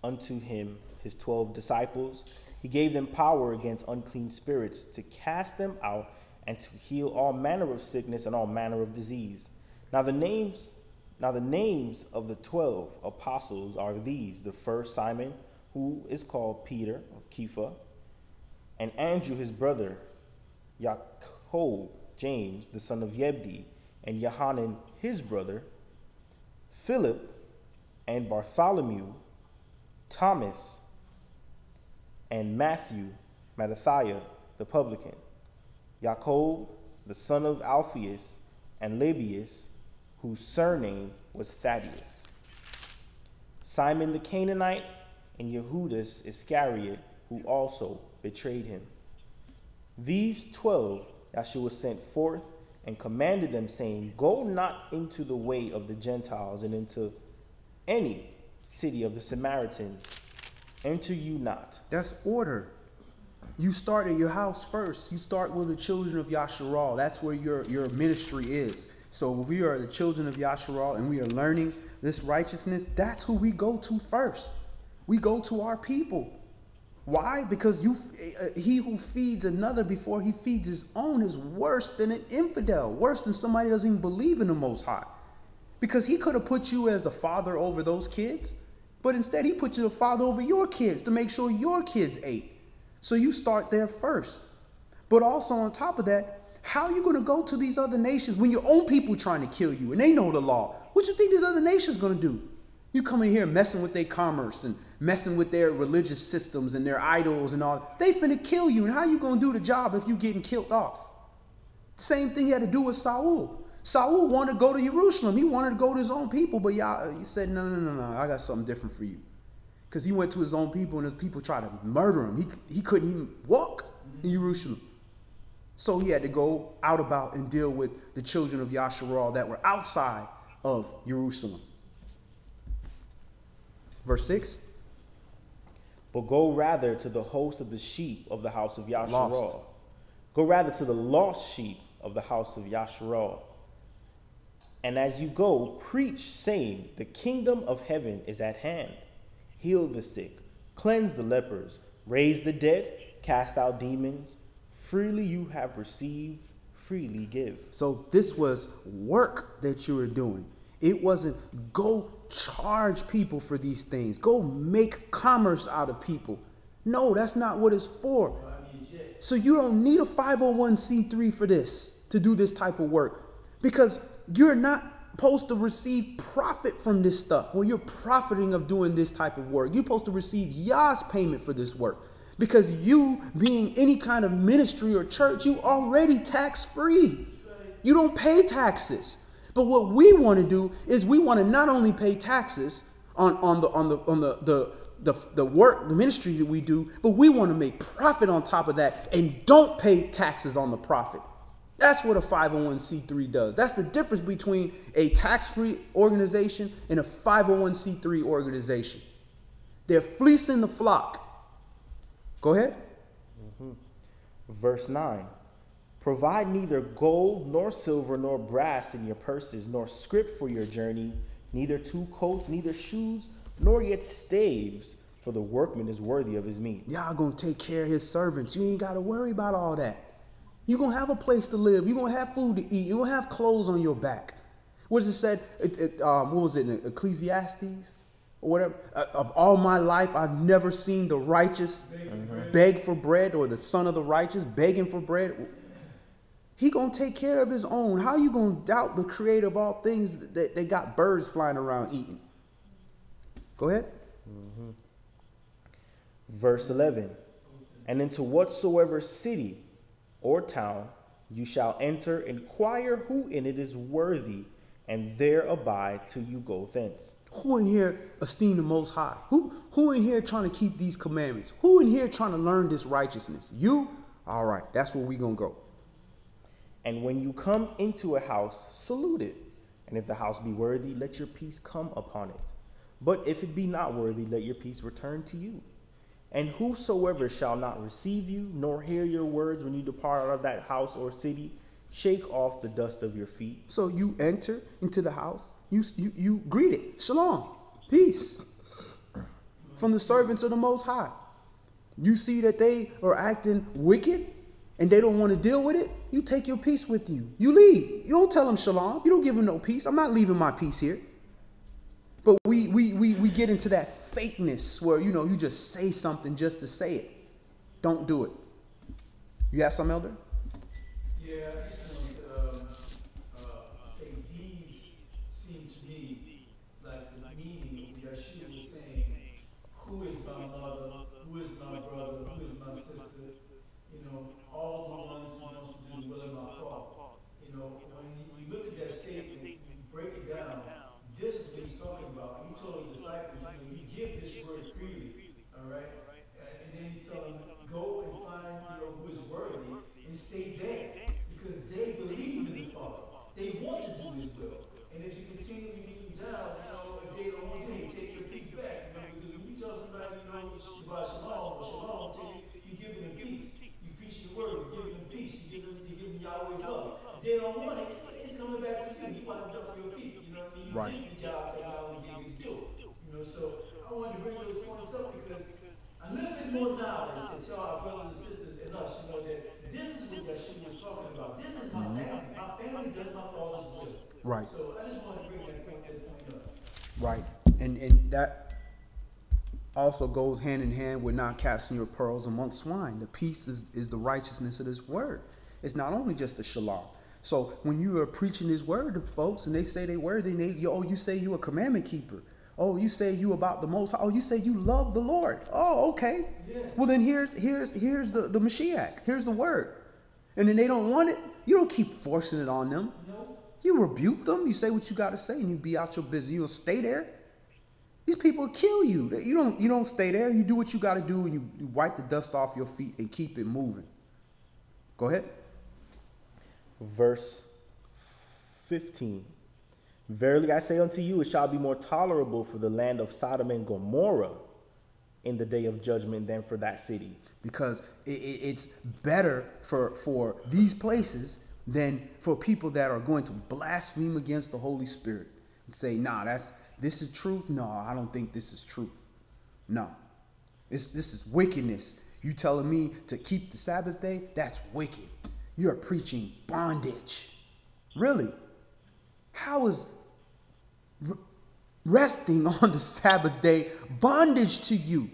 unto him his 12 disciples, he gave them power against unclean spirits to cast them out and to heal all manner of sickness and all manner of disease. Now the names of the 12 apostles are these: the first Simon, who is called Peter, or Kepha, and Andrew his brother, Jacob, James the son of Zebedee, and Johanan his brother, Philip and Bartholomew, Thomas, and Matthew, Mattathiah the publican, Jacob the son of Alphaeus, and Lebbaeus, whose surname was Thaddeus, Simon the Canaanite, and Judas Iscariot, who also betrayed him. These 12 Yahshua sent forth and commanded them, saying, Go not into the way of the Gentiles, and into any city of the Samaritans. Enter you not. That's order. You start at your house first. You start with the children of Yasharal. That's where your ministry is. So if we are the children of Yasharal and we are learning this righteousness, that's who we go to first. We go to our people. Why? Because he who feeds another before he feeds his own is worse than an infidel, worse than somebody who doesn't even believe in the Most High. Because he could have put you as the father over those kids, but instead he put you the father over your kids to make sure your kids ate. So you start there first. But also on top of that, how are you going to go to these other nations when your own people trying to kill you and they know the law? What do you think these other nations going to do? You come in here messing with their commerce and messing with their religious systems and their idols and all. They finna kill you. And how you going to do the job if you getting killed off? Same thing he had to do with Saul. Saul wanted to go to Jerusalem. He wanted to go to his own people. But he said, no, I got something different for you. because he went to his own people and his people tried to murder him. He couldn't even walk in Jerusalem. So he had to go out about and deal with the children of Yasharal that were outside of Jerusalem. Verse 6. But go rather to the host of the sheep of the house of Lost. Yasharal. Go rather to the lost sheep of the house of Yasharal. And as you go, preach, saying, the kingdom of heaven is at hand. Heal the sick, cleanse the lepers, raise the dead, cast out demons. Freely you have received, freely give. So this was work that you were doing. It wasn't go charge people for these things. Go make commerce out of people. No, that's not what it's for. So you don't need a 501c3 for this, to do this type of work, because you're not supposed to receive profit from this stuff. When you're profiting of doing this type of work, you're supposed to receive Yah's payment for this work, because you being any kind of ministry or church, you already tax free. You don't pay taxes. But what we want to do is we want to not only pay taxes on the work, the ministry that we do, but we want to make profit on top of that and don't pay taxes on the profit. That's what a 501c3 does. That's the difference between a tax-free organization and a 501c3 organization. They're fleecing the flock. Go ahead. Verse 9. Provide neither gold nor silver nor brass in your purses, nor scrip for your journey, neither 2 coats, neither shoes, nor yet staves, for the workman is worthy of his meat. Y'all gonna take care of his servants. You ain't gotta worry about all that. You're gonna have a place to live. You're gonna have food to eat. You're gonna have clothes on your back. What does it say? What was it in Ecclesiastes? Or whatever. Of all my life, I've never seen the righteous beg for bread, or the son of the righteous begging for bread. He gonna take care of his own. How you gonna doubt the creator of all things that they got birds flying around eating? Go ahead. Verse 11. And into whatsoever city or town you shall enter, inquire who in it is worthy, and there abide till you go thence. Who in here esteem the Most High? Who in here trying to keep these commandments? Who in here trying to learn this righteousness? You? All right, that's where we gonna go. And when you come into a house, salute it. And if the house be worthy, let your peace come upon it. But if it be not worthy, let your peace return to you. And whosoever shall not receive you, nor hear your words when you depart out of that house or city, shake off the dust of your feet. So you enter into the house, you greet it. Shalom, peace, from the servants of the Most High. You see that they are acting wicked and they don't want to deal with it, you take your peace with you. You leave. You don't tell them shalom. You don't give them no peace. I'm not leaving my peace here. But we get into that fakeness where, you know, you just say something just to say it. Don't do it. You got some, Elder? Yeah, I just want to say these seem to me like the meaning of Yeshua was saying, who is my mother, who is my brother, who is my sister, you know, all the ones who wants to do the will of my Father. You know, when you look at that statement, you break it down, this is what he's talking about. He told his disciples, you know, you give this word freely, all right? And then he's telling them, go and find, you know, who is worthy and stay there, because they believe in the Father. They want to do his will. And if you continually leave them down, you know, if they don't want to, hey, take your peace back, you know, because when you tell somebody, you know, Shabbat Shalom or Shalom, you give them peace. You preach the word, you give them peace, you give them Yahweh's love. If they don't want it, it's coming back to you. You want it done for your feet. You know what I mean? You Right. did the job that Yahweh gave you to do. You know, so I wanted to bring those points up because a little bit more knowledge to tell our brothers and sisters and us, you know, that this is what Yeshua was talking about. This is my family. My family does my Father's will. Right. So I just wanted to bring that point up. Right. And that also goes hand in hand with not casting your pearls amongst swine. The peace is the righteousness of this word. It's not only just a shalom. So when you are preaching this word to folks and they say they worthy, and you say you a commandment keeper. Oh, you say you about the Most High. Oh, you say you love the Lord. Oh, okay. Yeah. Well, then here's the Mashiach. Here's the word. And then they don't want it. You don't keep forcing it on them. No. You rebuke them. You say what you got to say and you be out your business. You'll stay there. These people will kill you. You don't stay there. You do what you got to do, and you wipe the dust off your feet and keep it moving. Go ahead. Verse 15. Verily I say unto you, it shall be more tolerable for the land of Sodom and Gomorrah in the day of judgment than for that city. Because it's better for these places than for people that are going to blaspheme against the Holy Spirit and say, nah, this is truth. No, I don't think this is true. No, this is wickedness. You telling me to keep the Sabbath day? That's wicked. You're preaching bondage. Really? How is resting on the Sabbath day bondage to you?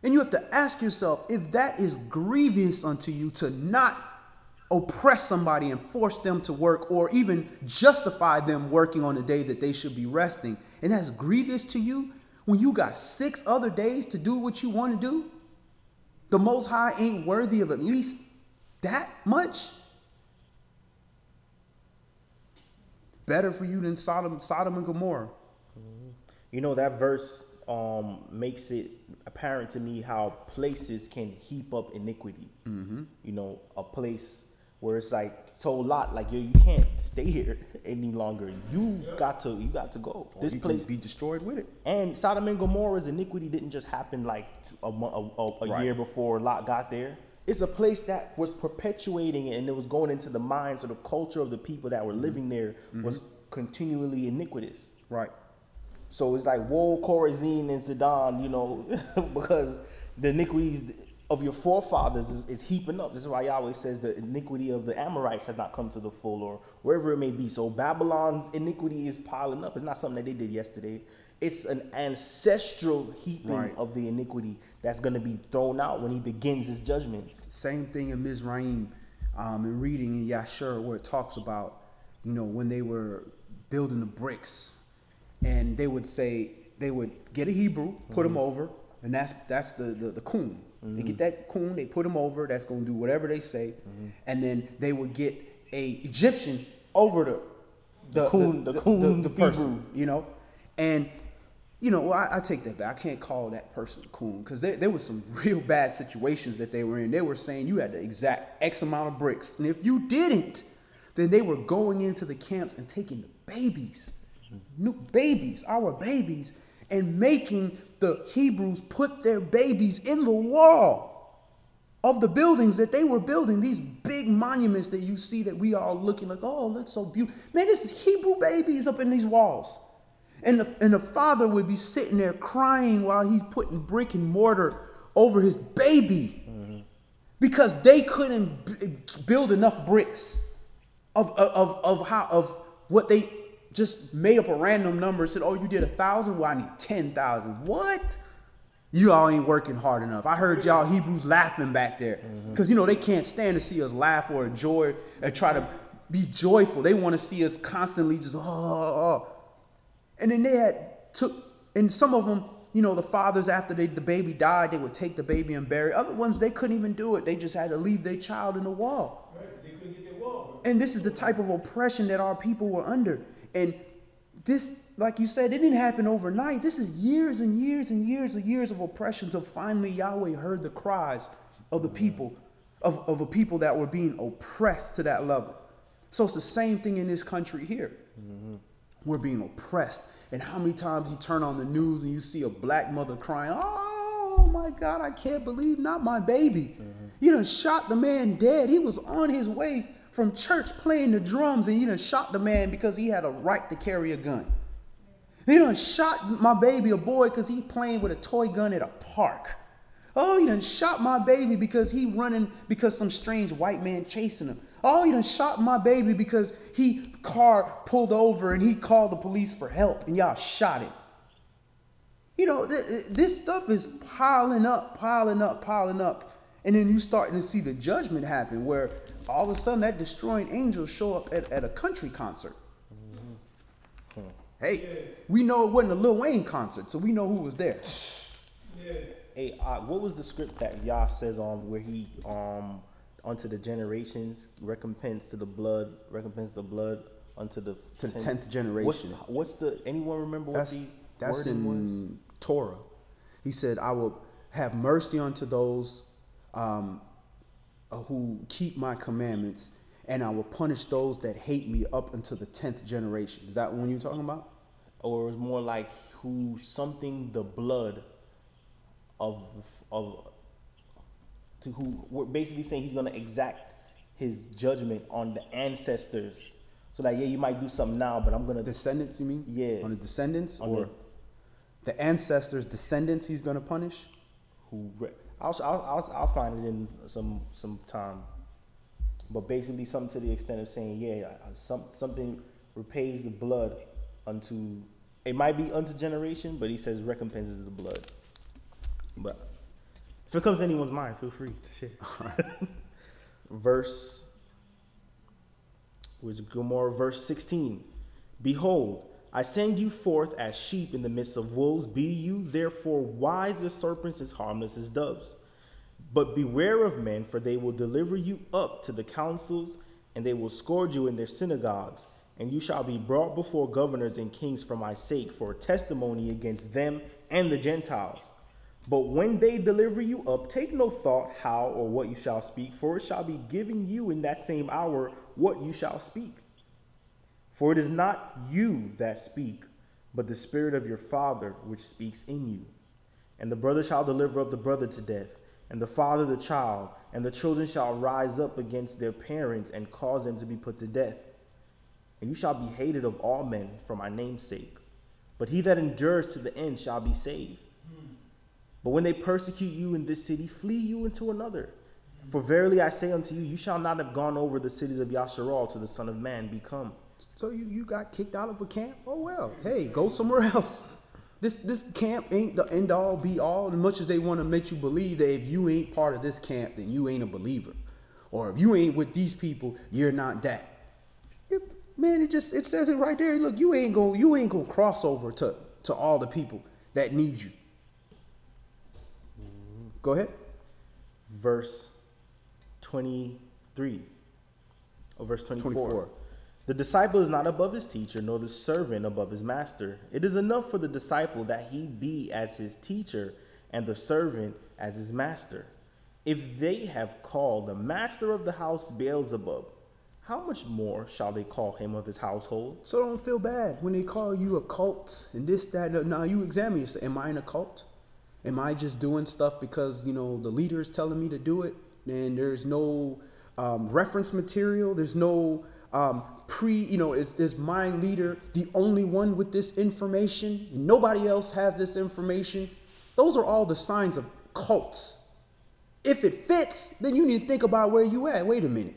And you have to ask yourself, if that is grievous unto you to not oppress somebody and force them to work, or even justify them working on the day that they should be resting, and that's grievous to you when you got 6 other days to do what you want to do, the Most High ain't worthy of at least that much? Better for you than Sodom and Gomorrah. You know, that verse makes it apparent to me how places can heap up iniquity. Mm-hmm. You know, a place where it's like told Lot, like, yo, you can't stay here any longer. You got to go. Or this you place can be destroyed with it. And Sodom and Gomorrah's iniquity didn't just happen like a year before Lot got there. It's a place that was perpetuating, and it was going into the minds of the culture of the people that were living there was continually iniquitous. Right. So it's like, whoa, Chorazin and Zidane, you know, because the iniquities of your forefathers is heaping up. This is why Yahweh says the iniquity of the Amorites has not come to the full, or wherever it may be. So Babylon's iniquity is piling up. It's not something that they did yesterday. It's an ancestral heaping of the iniquity that's going to be thrown out when he begins his judgments. Same thing in Mizraim, in reading in Yashur, where it talks about, you know, when they were building the bricks, and they would get a Hebrew, put him over, and that's the coon. They get that coon, they put him over, that's going to do whatever they say, and then they would get a Egyptian over the person, you know, and you know, I take that back. I can't call that person a coon, because there was some real bad situations that they were in. They were saying you had the exact X amount of bricks, and if you didn't, then they were going into the camps and taking the babies, our babies, and making the Hebrews put their babies in the wall of the buildings that they were building. These big monuments that you see that we all looking like, oh, that's so beautiful. Man, this is Hebrew babies up in these walls. And the father would be sitting there crying while he's putting brick and mortar over his baby, because they couldn't build enough bricks of what they just made up a random number and said, oh, you did 1,000? Well, I need 10,000. What? You all ain't working hard enough. I heard y'all Hebrews laughing back there, because, you know, they can't stand to see us laugh or enjoy and try to be joyful. They want to see us constantly just, oh. And then and some of them, you know, the fathers, after the baby died, they would take the baby and bury. Other ones, they couldn't even do it. They just had to leave their child in the wall. Right, they couldn't get their wall. And this is the type of oppression that our people were under. And this, like you said, it didn't happen overnight. This is years and years and years of oppression, till finally Yahweh heard the cries of the people, of a people that were being oppressed to that level. So it's the same thing in this country here. We're being oppressed. And how many times you turn on the news and you see a black mother crying, oh my God, I can't believe not my baby. You done shot the man dead. He was on his way from church playing the drums, and you done shot the man because he had a right to carry a gun. You done shot my baby, a boy, because he playing with a toy gun at a park. Oh, you done shot my baby because he running because some strange white man chasing him. Oh, you done shot my baby because car pulled over and he called the police for help, and y'all shot him. You know, this stuff is piling up. And then you starting to see the judgment happen, where all of a sudden that destroying angels show up at a country concert. Hey, we know it wasn't a Lil Wayne concert, so we know who was there. Hey, what was the script that Yah says on where he unto the generations recompense the blood unto the 10th generation? What's the anyone remember That's wording was? in Torah. He said, I will have mercy unto those who keep my commandments, and I will punish those that hate me up until the 10th generation. Is that what you're talking about? Or it was more like the blood of who we're basically saying he's going to exact his judgment on the ancestors. So that, yeah, you might do something now, but I'm going to... Descendants, you mean? Yeah. On the descendants? On or the ancestors' descendants he's going to punish? I'll find it in some time. But basically something to the extent of saying, yeah, something repays the blood unto... It might be unto generation, but he says recompenses the blood. But if it comes to anyone's mind, feel free to share. Verse 16. Behold, I send you forth as sheep in the midst of wolves. Be you therefore wise as serpents, as harmless as doves. But beware of men, for they will deliver you up to the councils, and they will scourge you in their synagogues. And you shall be brought before governors and kings for my sake, for a testimony against them and the Gentiles. But when they deliver you up, take no thought how or what you shall speak, for it shall be given you in that same hour what you shall speak. For it is not you that speak, but the Spirit of your Father which speaks in you. And the brother shall deliver up the brother to death, and the father the child, and the children shall rise up against their parents and cause them to be put to death. And you shall be hated of all men for my name's sake. But he that endures to the end shall be saved. But when they persecute you in this city, flee you into another. For verily I say unto you, you shall not have gone over the cities of Yasharal till the Son of Man be come. So you got kicked out of a camp? Oh, well, hey, go somewhere else. This camp ain't the end all be all, as much as they want to make you believe that if you ain't part of this camp, then you ain't a believer. Or if you ain't with these people, you're not that. Man, it says it right there. Look, you ain't gonna cross over to all the people that need you. Go ahead. Verse 23 or verse 24. The disciple is not above his teacher, nor the servant above his master. It is enough for the disciple that he be as his teacher, and the servant as his master. If they have called the master of the house Beelzebub, how much more shall they call him of his household? So don't feel bad when they call you a cult and this, that. Now you examine yourself. Am I in a cult? Am I just doing stuff because, the leader is telling me to do it? And there's no reference material. There's no is my leader the only one with this information? And nobody else has this information? Those are all the signs of cults. If it fits, then you need to think about where you at. Wait a minute.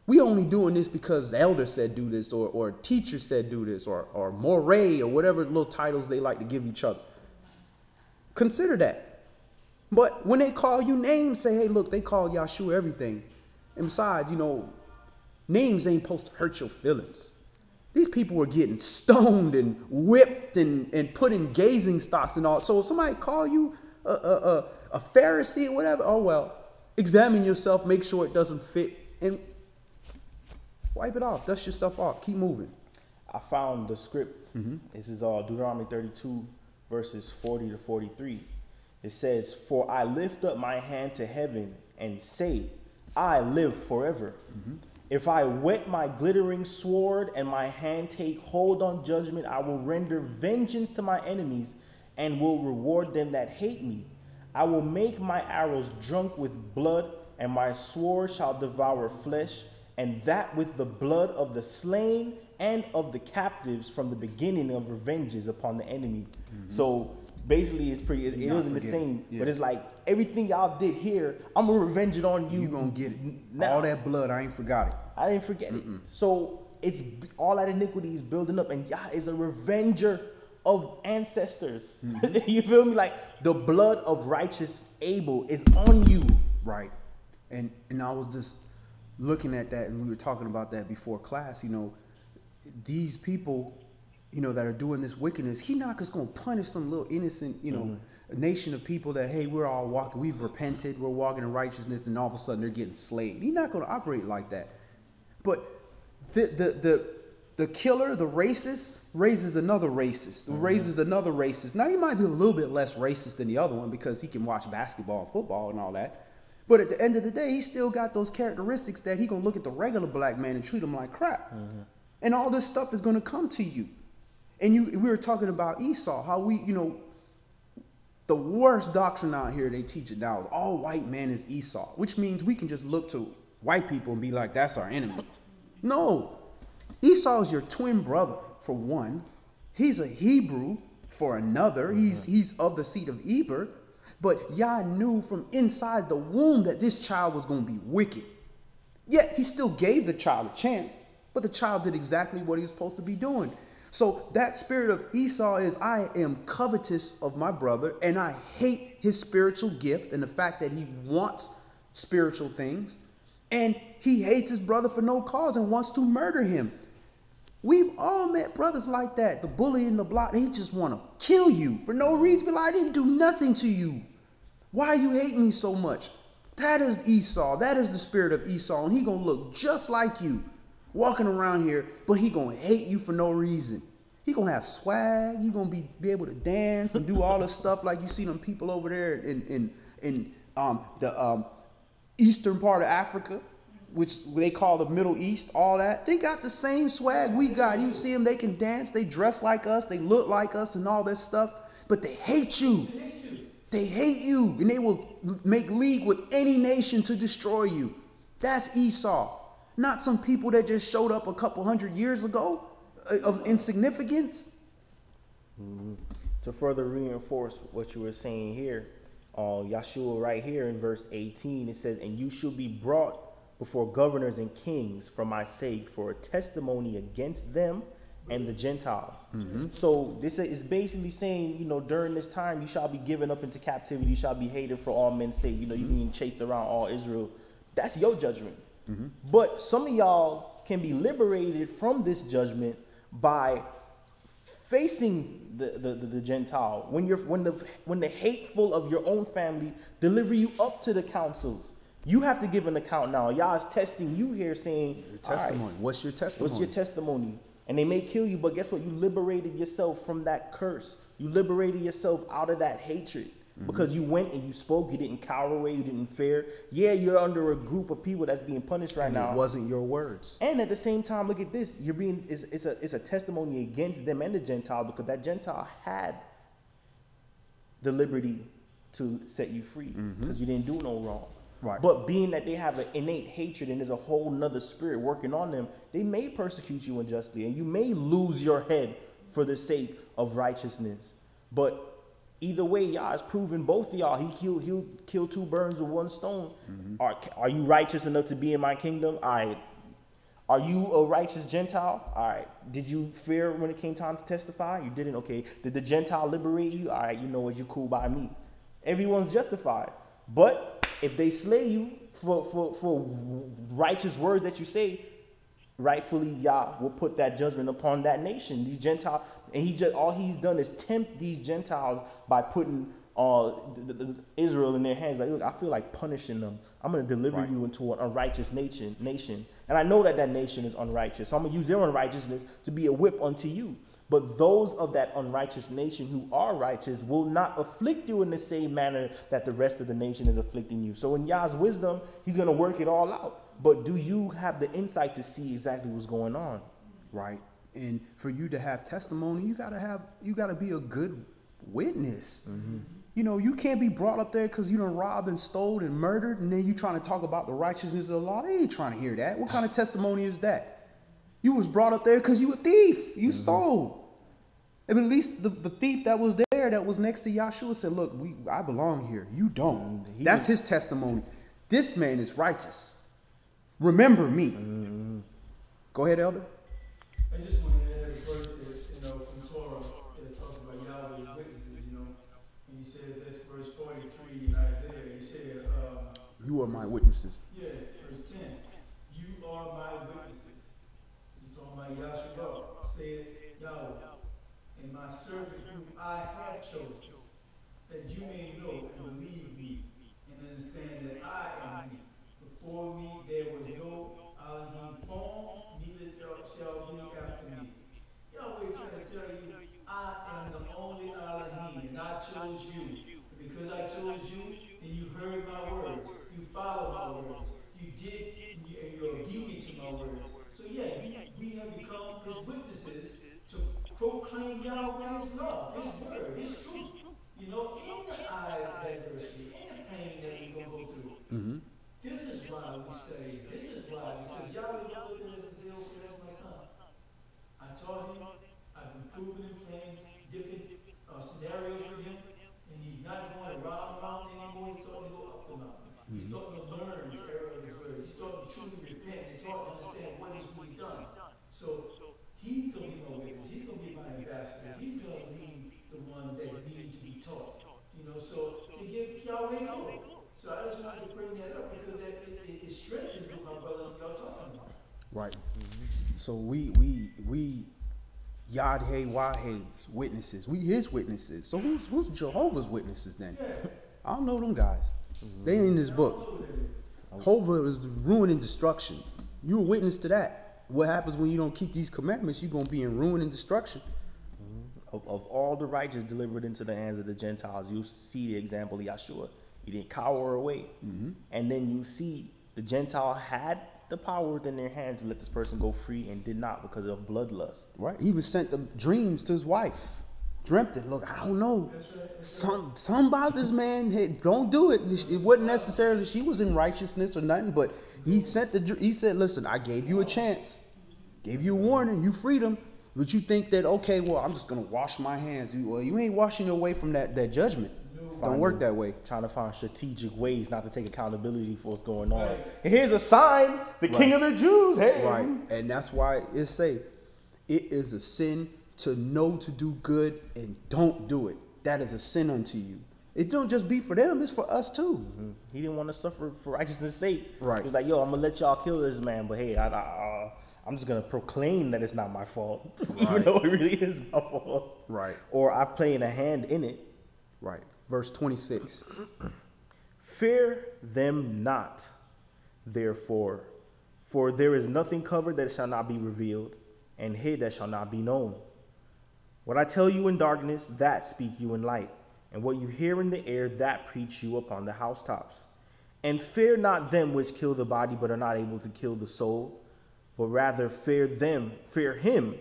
We only doing this because the elder said do this, or teacher said do this, or moray, or whatever little titles they like to give each other. Consider that. But when they call you names, say, hey, look, they call Yahshua everything. And besides, names ain't supposed to hurt your feelings. These people were getting stoned and whipped and put in gazing stocks and all. So if somebody call you a Pharisee or whatever, oh, well, examine yourself, make sure it doesn't fit, and wipe it off. Dust yourself off. Keep moving. I found the script. This is Deuteronomy 32, verses 40 to 43. It says, for I lift up my hand to heaven and say, I live forever. If I whet my glittering sword and my hand take hold on judgment, I will render vengeance to my enemies and will reward them that hate me. I will make my arrows drunk with blood, and my sword shall devour flesh, and that with the blood of the slain and of the captives from the beginning of revenges upon the enemy. So basically it wasn't the same, but it's like everything y'all did here, I'm gonna revenge it on you. You gonna get it. Now, all that blood, I ain't forgot it. I didn't forget it. So it's all that iniquity is building up, and Yah is a revenger of ancestors. You feel me? Like the blood of righteous Abel is on you. Right. And I was just looking at that, and we were talking about that before class. These people, that are doing this wickedness, he not just gonna punish some little innocent, nation of people that, hey, we're all walking, we've repented, we're walking in righteousness, and all of a sudden they're getting slayed. He's not gonna operate like that. But the the killer, the racist, raises another racist, raises another racist. Now, he might be a little bit less racist than the other one because he can watch basketball and football and all that. But at the end of the day, he still got those characteristics that he going to look at the regular black man and treat him like crap. And all this stuff is going to come to you. And we were talking about Esau, how we, the worst doctrine out here they teach it now is all white man is Esau, which means we can just look to white people and be like, that's our enemy. No. Esau is your twin brother, for one. He's a Hebrew, for another. He's of the seed of Eber. But Yah knew from inside the womb that this child was going to be wicked. Yet he still gave the child a chance. But the child did exactly what he was supposed to be doing. So that spirit of Esau is, I am covetous of my brother, and I hate his spiritual gift and the fact that he wants spiritual things. And he hates his brother for no cause and wants to murder him. We've all met brothers like that. The bully in the block, they just want to kill you for no reason. But I didn't do nothing to you. Why you hate me so much? That is Esau. That is the spirit of Esau. And he going to look just like you walking around here, but he going to hate you for no reason. He going to have swag. He going to be able to dance and do all this stuff like you see them people over there in the eastern part of Africa, which they call the Middle East, all that. They got the same swag we got. You see them, they can dance, they dress like us, they look like us and all this stuff, but they hate you. They hate you, and they will make league with any nation to destroy you. That's Esau. Not some people that just showed up a couple hundred years ago of insignificance. To further reinforce what you were saying here, Yahshua right here in verse 18, it says, and you shall be brought before governors and kings for my sake, for a testimony against them and the Gentiles. So this is basically saying, during this time, you shall be given up into captivity. You shall be hated for all men's sake. You being chased around all Israel. That's your judgment. But some of y'all can be liberated from this judgment by facing the Gentile. When the hateful of your own family deliver you up to the councils, you have to give an account now. Yah is testing you here, saying, your testimony. Right, what's your testimony? what's your testimony? And they may kill you, but guess what? You liberated yourself from that curse. You liberated yourself out of that hatred because you went and you spoke. You didn't cower away. You didn't fear. Yeah, you're under a group of people that's being punished right now. It wasn't your words. And at the same time, look at this. It's a testimony against them and the Gentile, because that Gentile had the liberty to set you free because you didn't do no wrong. Right. But being that they have an innate hatred and there's a whole nother spirit working on them, they may persecute you unjustly, and you may lose your head for the sake of righteousness. But either way, Yah has proven both of y'all. He'll kill two birds with one stone. Are you righteous enough to be in my kingdom? All right. Are you a righteous Gentile? All right. Did you fear when it came time to testify? You didn't? Okay. Did the Gentile liberate you? All right. You know what? You're cool by me. Everyone's justified. But if they slay you for righteous words that you say, rightfully Yah will put that judgment upon that nation, these Gentiles. And all he's done is tempt these Gentiles by putting Israel in their hands. Like, look, I feel like punishing them. I'm going to deliver you into an unrighteous nation. And I know that nation is unrighteous. So I'm going to use their unrighteousness to be a whip unto you. But those of that unrighteous nation who are righteous will not afflict you in the same manner that the rest of the nation is afflicting you. So in Yah's wisdom, he's going to work it all out. But do you have the insight to see exactly what's going on? Right. And for you to have testimony, you gotta be a good witness. You can't be brought up there because you done robbed and stole and murdered, and then you trying to talk about the righteousness of the law. They ain't trying to hear that. What kind of testimony is that? You was brought up there because you a thief. You stole. And at least the thief that was there, that was next to Yahshua, said, look, I belong here. You don't. That's his testimony. This man is righteous. Remember me. Go ahead, Elder. I just wanted to add a verse that, from Torah that talks about Yahweh's witnesses, and he says, that's verse 43 in Isaiah. He said, you are my witnesses. Yeah, verse 10. You are my witnesses. He's talking about Yahshua, said Yahweh, and my servant whom I have chosen, that you may know and believe me, and understand that I am he. Before me there was no Elohim formed, neither shall be after chose you. And because I chose you, and you heard my words, you followed my words, you did, and you're obedient to my words. So yeah, we have become his witnesses to proclaim Yahweh's love, his word, his truth. You know, in the eyes of adversity, in the pain that we're going to go through. Mm-hmm. This is why we study. This is why, because Yahweh don't look at us and say, okay, that's my son. I taught him, I've been proving and playing different scenarios with him, and he's not going around the mountain anymore, he's starting to go up the mountain. He's starting to learn the error of his words. He's starting to truly repent. It's hard to understand what he's really done. So he's going to be my witness. He's going to be my ambassador. He's going to lead the ones that need to be taught. You know, so to give Yahweh glory. So I just wanted to bring that up because it strengthens what my brothers and y'all talking about. Right. So we Yad-Heh-Wah-Heh's witnesses. We his witnesses. So who's Jehovah's witnesses then? Yeah. I don't know them guys. They ain't in this book. Jehovah is ruin and destruction. You're a witness to that. What happens when you don't keep these commandments? You're going to be in ruin and destruction. Of all the righteous delivered into the hands of the Gentiles, you see the example of Yeshua. He didn't cower away. And then you see the Gentile had the power within their hands to let this person go free and did not because of bloodlust. Right. He even sent the dreams to his wife. Dreamt it. Look, I don't know. Something about this man. Hey, don't do it. It wasn't necessarily she was in righteousness or nothing, but he said, listen, I gave you a chance. Gave you a warning. You freed him. But you think that, okay, well, I'm just going to wash my hands. Well, you ain't washing your way from that judgment. Don't work that way. Trying to find strategic ways not to take accountability for what's going on. And here's a sign, the King of the Jews. Hey. Right. And that's why it say, it is a sin to know to do good and don't do it. That is a sin unto you. It don't just be for them, it's for us too. He didn't want to suffer for righteousness' sake. Right. He was like, yo, I'm going to let y'all kill this man, but hey, I'm just going to proclaim that it's not my fault, even though it really is my fault. Right. Or I'm playing a hand in it. Right. Verse 26. Fear them not, therefore, for there is nothing covered that shall not be revealed, and hid that shall not be known. What I tell you in darkness, that speak you in light, and what you hear in the air, that preach you upon the housetops. And fear not them which kill the body, but are not able to kill the soul, but rather fear him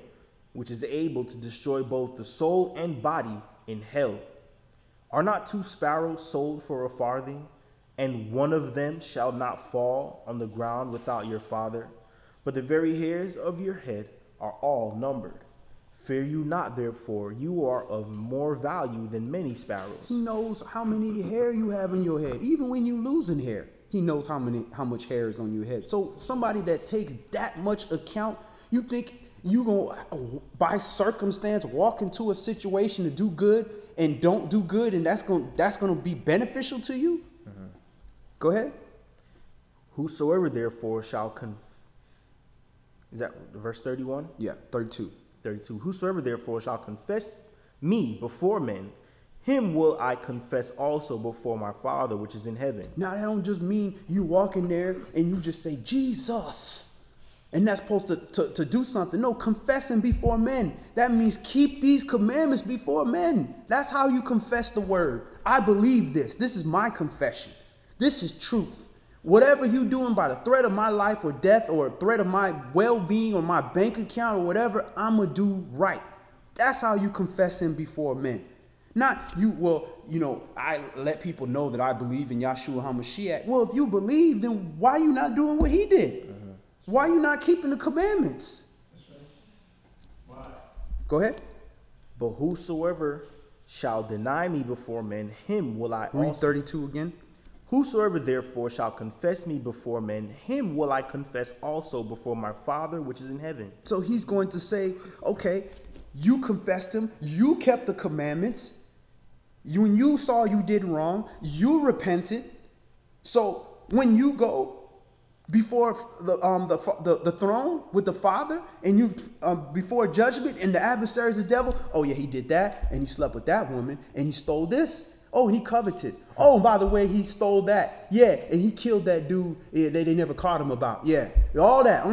which is able to destroy both the soul and body in hell. Are not 2 sparrows sold for a farthing, and one of them shall not fall on the ground without your Father? But the very hairs of your head are all numbered. Fear you not, therefore, you are of more value than many sparrows. He knows how many hair you have in your head. Even when you losing hair, he knows how much hair is on your head. So somebody that takes that much account, you think you gonna by circumstance walk into a situation to do good and don't do good, and that's gonna be beneficial to you? Go ahead. Whosoever therefore shall is that verse 31? Yeah, 32. 32. Whosoever therefore shall confess me before men, him will I confess also before my Father which is in heaven. Now that don't just mean you walk in there and you just say Jesus, and that's supposed to do something. No, confessing before men. That means keep these commandments before men. That's how you confess the word. I believe this. This is my confession. This is truth. Whatever you doing by the threat of my life or death or threat of my well-being or my bank account or whatever, I'm going to do right. That's how you confess him before men. Not you, well, I let people know that I believe in Yahshua HaMashiach. Well, if you believe, then why are you not doing what he did? Why are you not keeping the commandments? That's right. Why? Go ahead. But whosoever shall deny me before men, him will I Read also. 32 again. Whosoever therefore shall confess me before men, him will I confess also before my Father which is in heaven. So he's going to say, okay, you confessed him, you kept the commandments, when you saw you did wrong, you repented. So when you go before the throne with the Father, and you before judgment, and the adversary is the devil, oh yeah, he did that, and he slept with that woman, and he stole this. Oh, and he coveted. Oh, by the way, he stole that. Yeah, and he killed that dude that they never caught him about. Yeah, all that.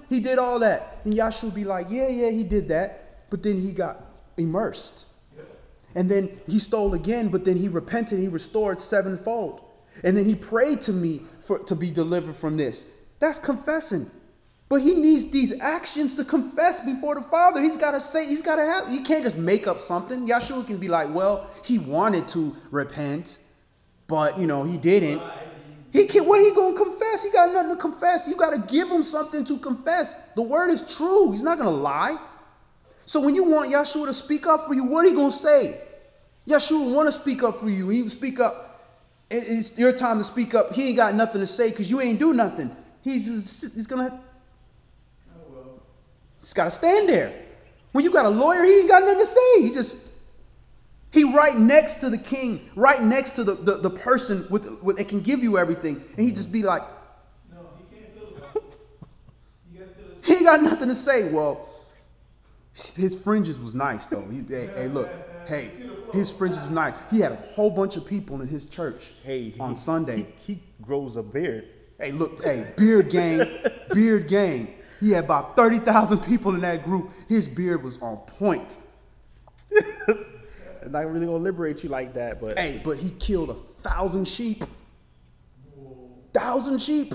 He did all that. And Yahshua be like, yeah, he did that. But then he got immersed. And then he stole again, but then he repented, he restored sevenfold. And then he prayed to me to be delivered from this. That's confessing. But he needs these actions to confess before the Father. He's got to say, he can't just make up something. Yahshua can be like, well, he wanted to repent, but, he didn't. What he going to confess? He got nothing to confess. You got to give him something to confess. The word is true. He's not going to lie. So when you want Yahshua to speak up for you, what are you going to say? Yahshua want to speak up for you. When you speak up, it's your time to speak up. He ain't got nothing to say because you ain't do nothing. He's going to... He's got to stand there. When you got a lawyer, he ain't got nothing to say. He right next to the king, right next to the person that can give you everything. And he just be like, no, he can't feel it. He ain't got nothing to say. Well, his fringes was nice, though. His fringes was nice. He had a whole bunch of people in his church on Sunday. He grows a beard. Hey, look, beard gang. He had about 30,000 people in that group. His beard was on point. It's not really going to liberate you like that, but... Hey, but he killed 1,000 sheep. 1,000 sheep.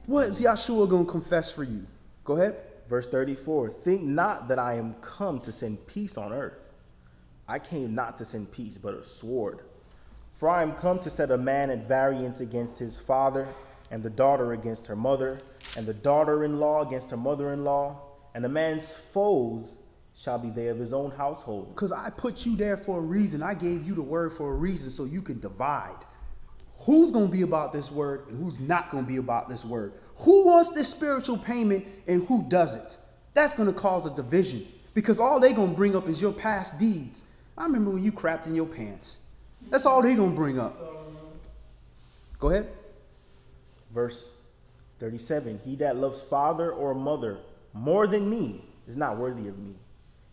What is Yahshua going to confess for you? Go ahead. Verse 34, think not that I am come to send peace on earth. I came not to send peace, but a sword. For I am come to set a man at variance against his father, and the daughter against her mother, and the daughter-in-law against her mother-in-law, and the man's foes shall be they of his own household. Because I put you there for a reason. I gave you the word for a reason so you can divide. Who's going to be about this word and who's not going to be about this word? Who wants this spiritual payment and who doesn't? That's going to cause a division because all they're going to bring up is your past deeds. I remember when you crapped in your pants. That's all they're going to bring up. Go ahead. Verse 37, he that loves father or mother more than me is not worthy of me.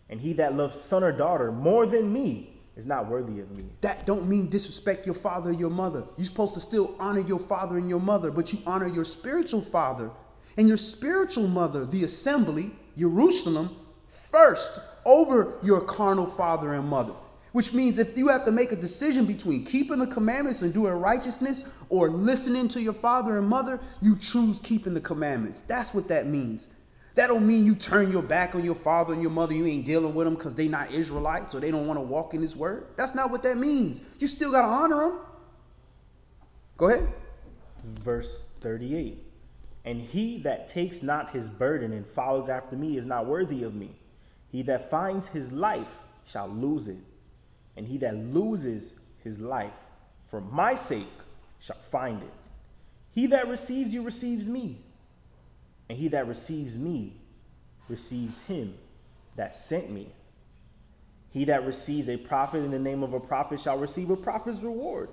And he that loves son or daughter more than me is not worthy of me. That don't mean disrespect your father or your mother. You're supposed to still honor your father and your mother, but you honor your spiritual father and your spiritual mother, the assembly, Jerusalem, first over your carnal father and mother. Which means if you have to make a decision between keeping the commandments and doing righteousness or listening to your father and mother, you choose keeping the commandments. That's what that means. That don't mean you turn your back on your father and your mother. You ain't dealing with them because they not Israelites or they don't want to walk in his word. That's not what that means. You still got to honor them. Go ahead. Verse 38. And he that takes not his burden and follows after me is not worthy of me. He that finds his life shall lose it. And he that loses his life for my sake shall find it. He that receives you receives me. And he that receives me receives him that sent me. He that receives a prophet in the name of a prophet shall receive a prophet's reward.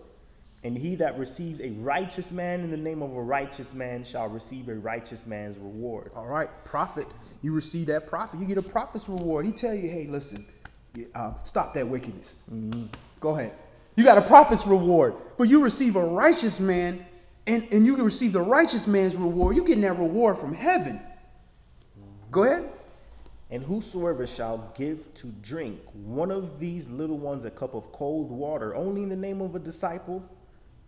And he that receives a righteous man in the name of a righteous man shall receive a righteous man's reward. All right, prophet, you receive that prophet. You get a prophet's reward. He tell you, hey, listen, stop that wickedness. Go ahead. You got a prophet's reward, but you receive a righteous man and you can receive the righteous man's reward. You're getting that reward from heaven. Go ahead. And whosoever shall give to drink one of these little ones a cup of cold water, only in the name of a disciple,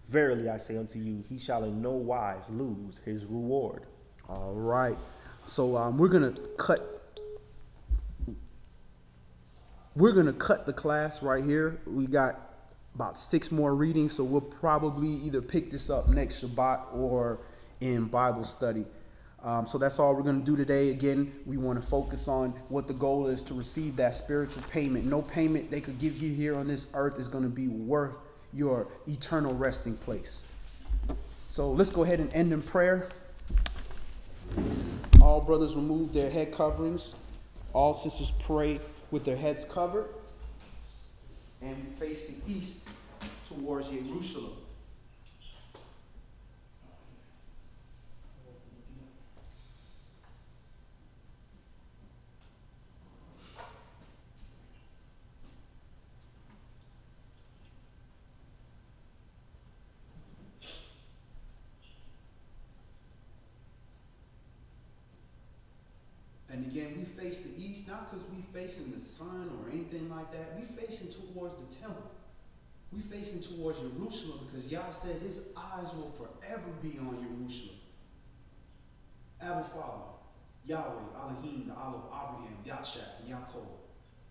verily I say unto you, he shall in no wise lose his reward. All right. So we're gonna cut the class right here. We got about 6 more readings, so we'll probably either pick this up next Shabbat or in Bible study. So that's all we're going to do today. Again, we want to focus on what the goal is to receive that spiritual payment. No payment they could give you here on this earth is going to be worth your eternal resting place. So let's go ahead and end in prayer. All brothers remove their head coverings. All sisters pray with their heads covered. And we face the east towards Jerusalem. And again, we face the east, not because we facing the sun or anything like that. We facing towards the temple. We facing towards Jerusalem because Yah said his eyes will forever be on Jerusalem. Abba Father, Yahweh, Elohim, the Allah of Abraham, Yahshak, and Yaakov.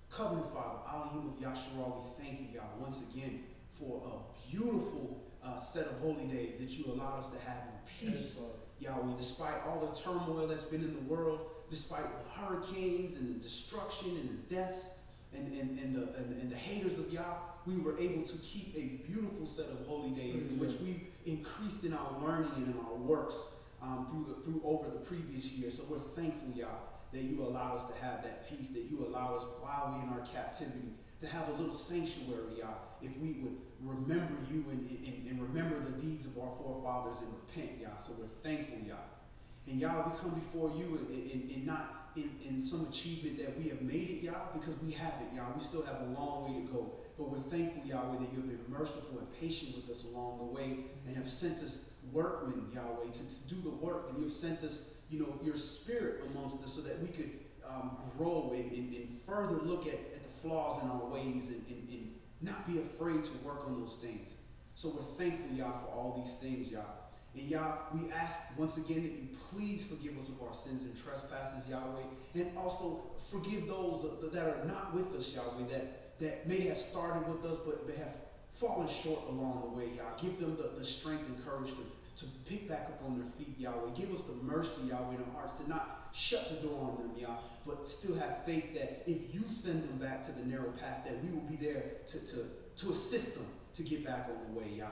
Covenant Father, Elohim of Yahshua, we thank you, Yah, once again for a beautiful set of holy days that you allowed us to have in peace, Yahweh, despite all the turmoil that's been in the world, despite the hurricanes and the destruction and the deaths and the haters of Yah, we were able to keep a beautiful set of holy days in which we increased in our learning and in our works through over the previous year. So we're thankful, Yah, that you allow us to have that peace, that you allow us while we're in our captivity to have a little sanctuary, Yah, if we would remember you and remember the deeds of our forefathers and repent, Yah. So we're thankful, Yah. And Yah, we come before you and not in some achievement that we have made it, Yah, because we haven't, Yah. We still have a long way to go. But we're thankful, Yahweh, that you have been merciful and patient with us along the way and have sent us workmen, Yahweh, to do the work. And you have sent us, your spirit amongst us so that we could grow and further look at the flaws in our ways and not be afraid to work on those things. So we're thankful, Yah, for all these things, Yah. And Yah, we ask once again that you please forgive us of our sins and trespasses, Yahweh, and also forgive those that are not with us, Yahweh, that may have started with us but may have fallen short along the way, Yah. Give them the strength and courage to pick back up on their feet, Yahweh. Give us the mercy, Yahweh, in our hearts to not shut the door on them, Yah, but still have faith that if you send them back to the narrow path, that we will be there to assist them to get back on the way, Yah.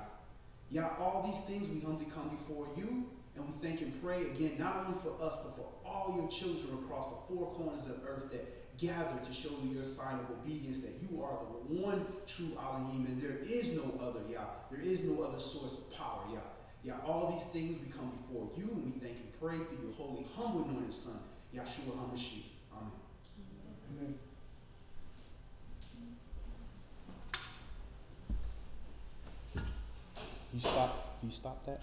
Yah, all these things we humbly come before you, and we thank and pray again, not only for us, but for all your children across the four corners of the earth that gather to show you your sign of obedience, that you are the one true Elohim, and there is no other, Yah. There is no other source of power, Yah. Yah, all these things we come before you, and we thank and pray through your holy, humble, anointed Son, Yahshua HaMashiach. Amen. Amen. You stop that?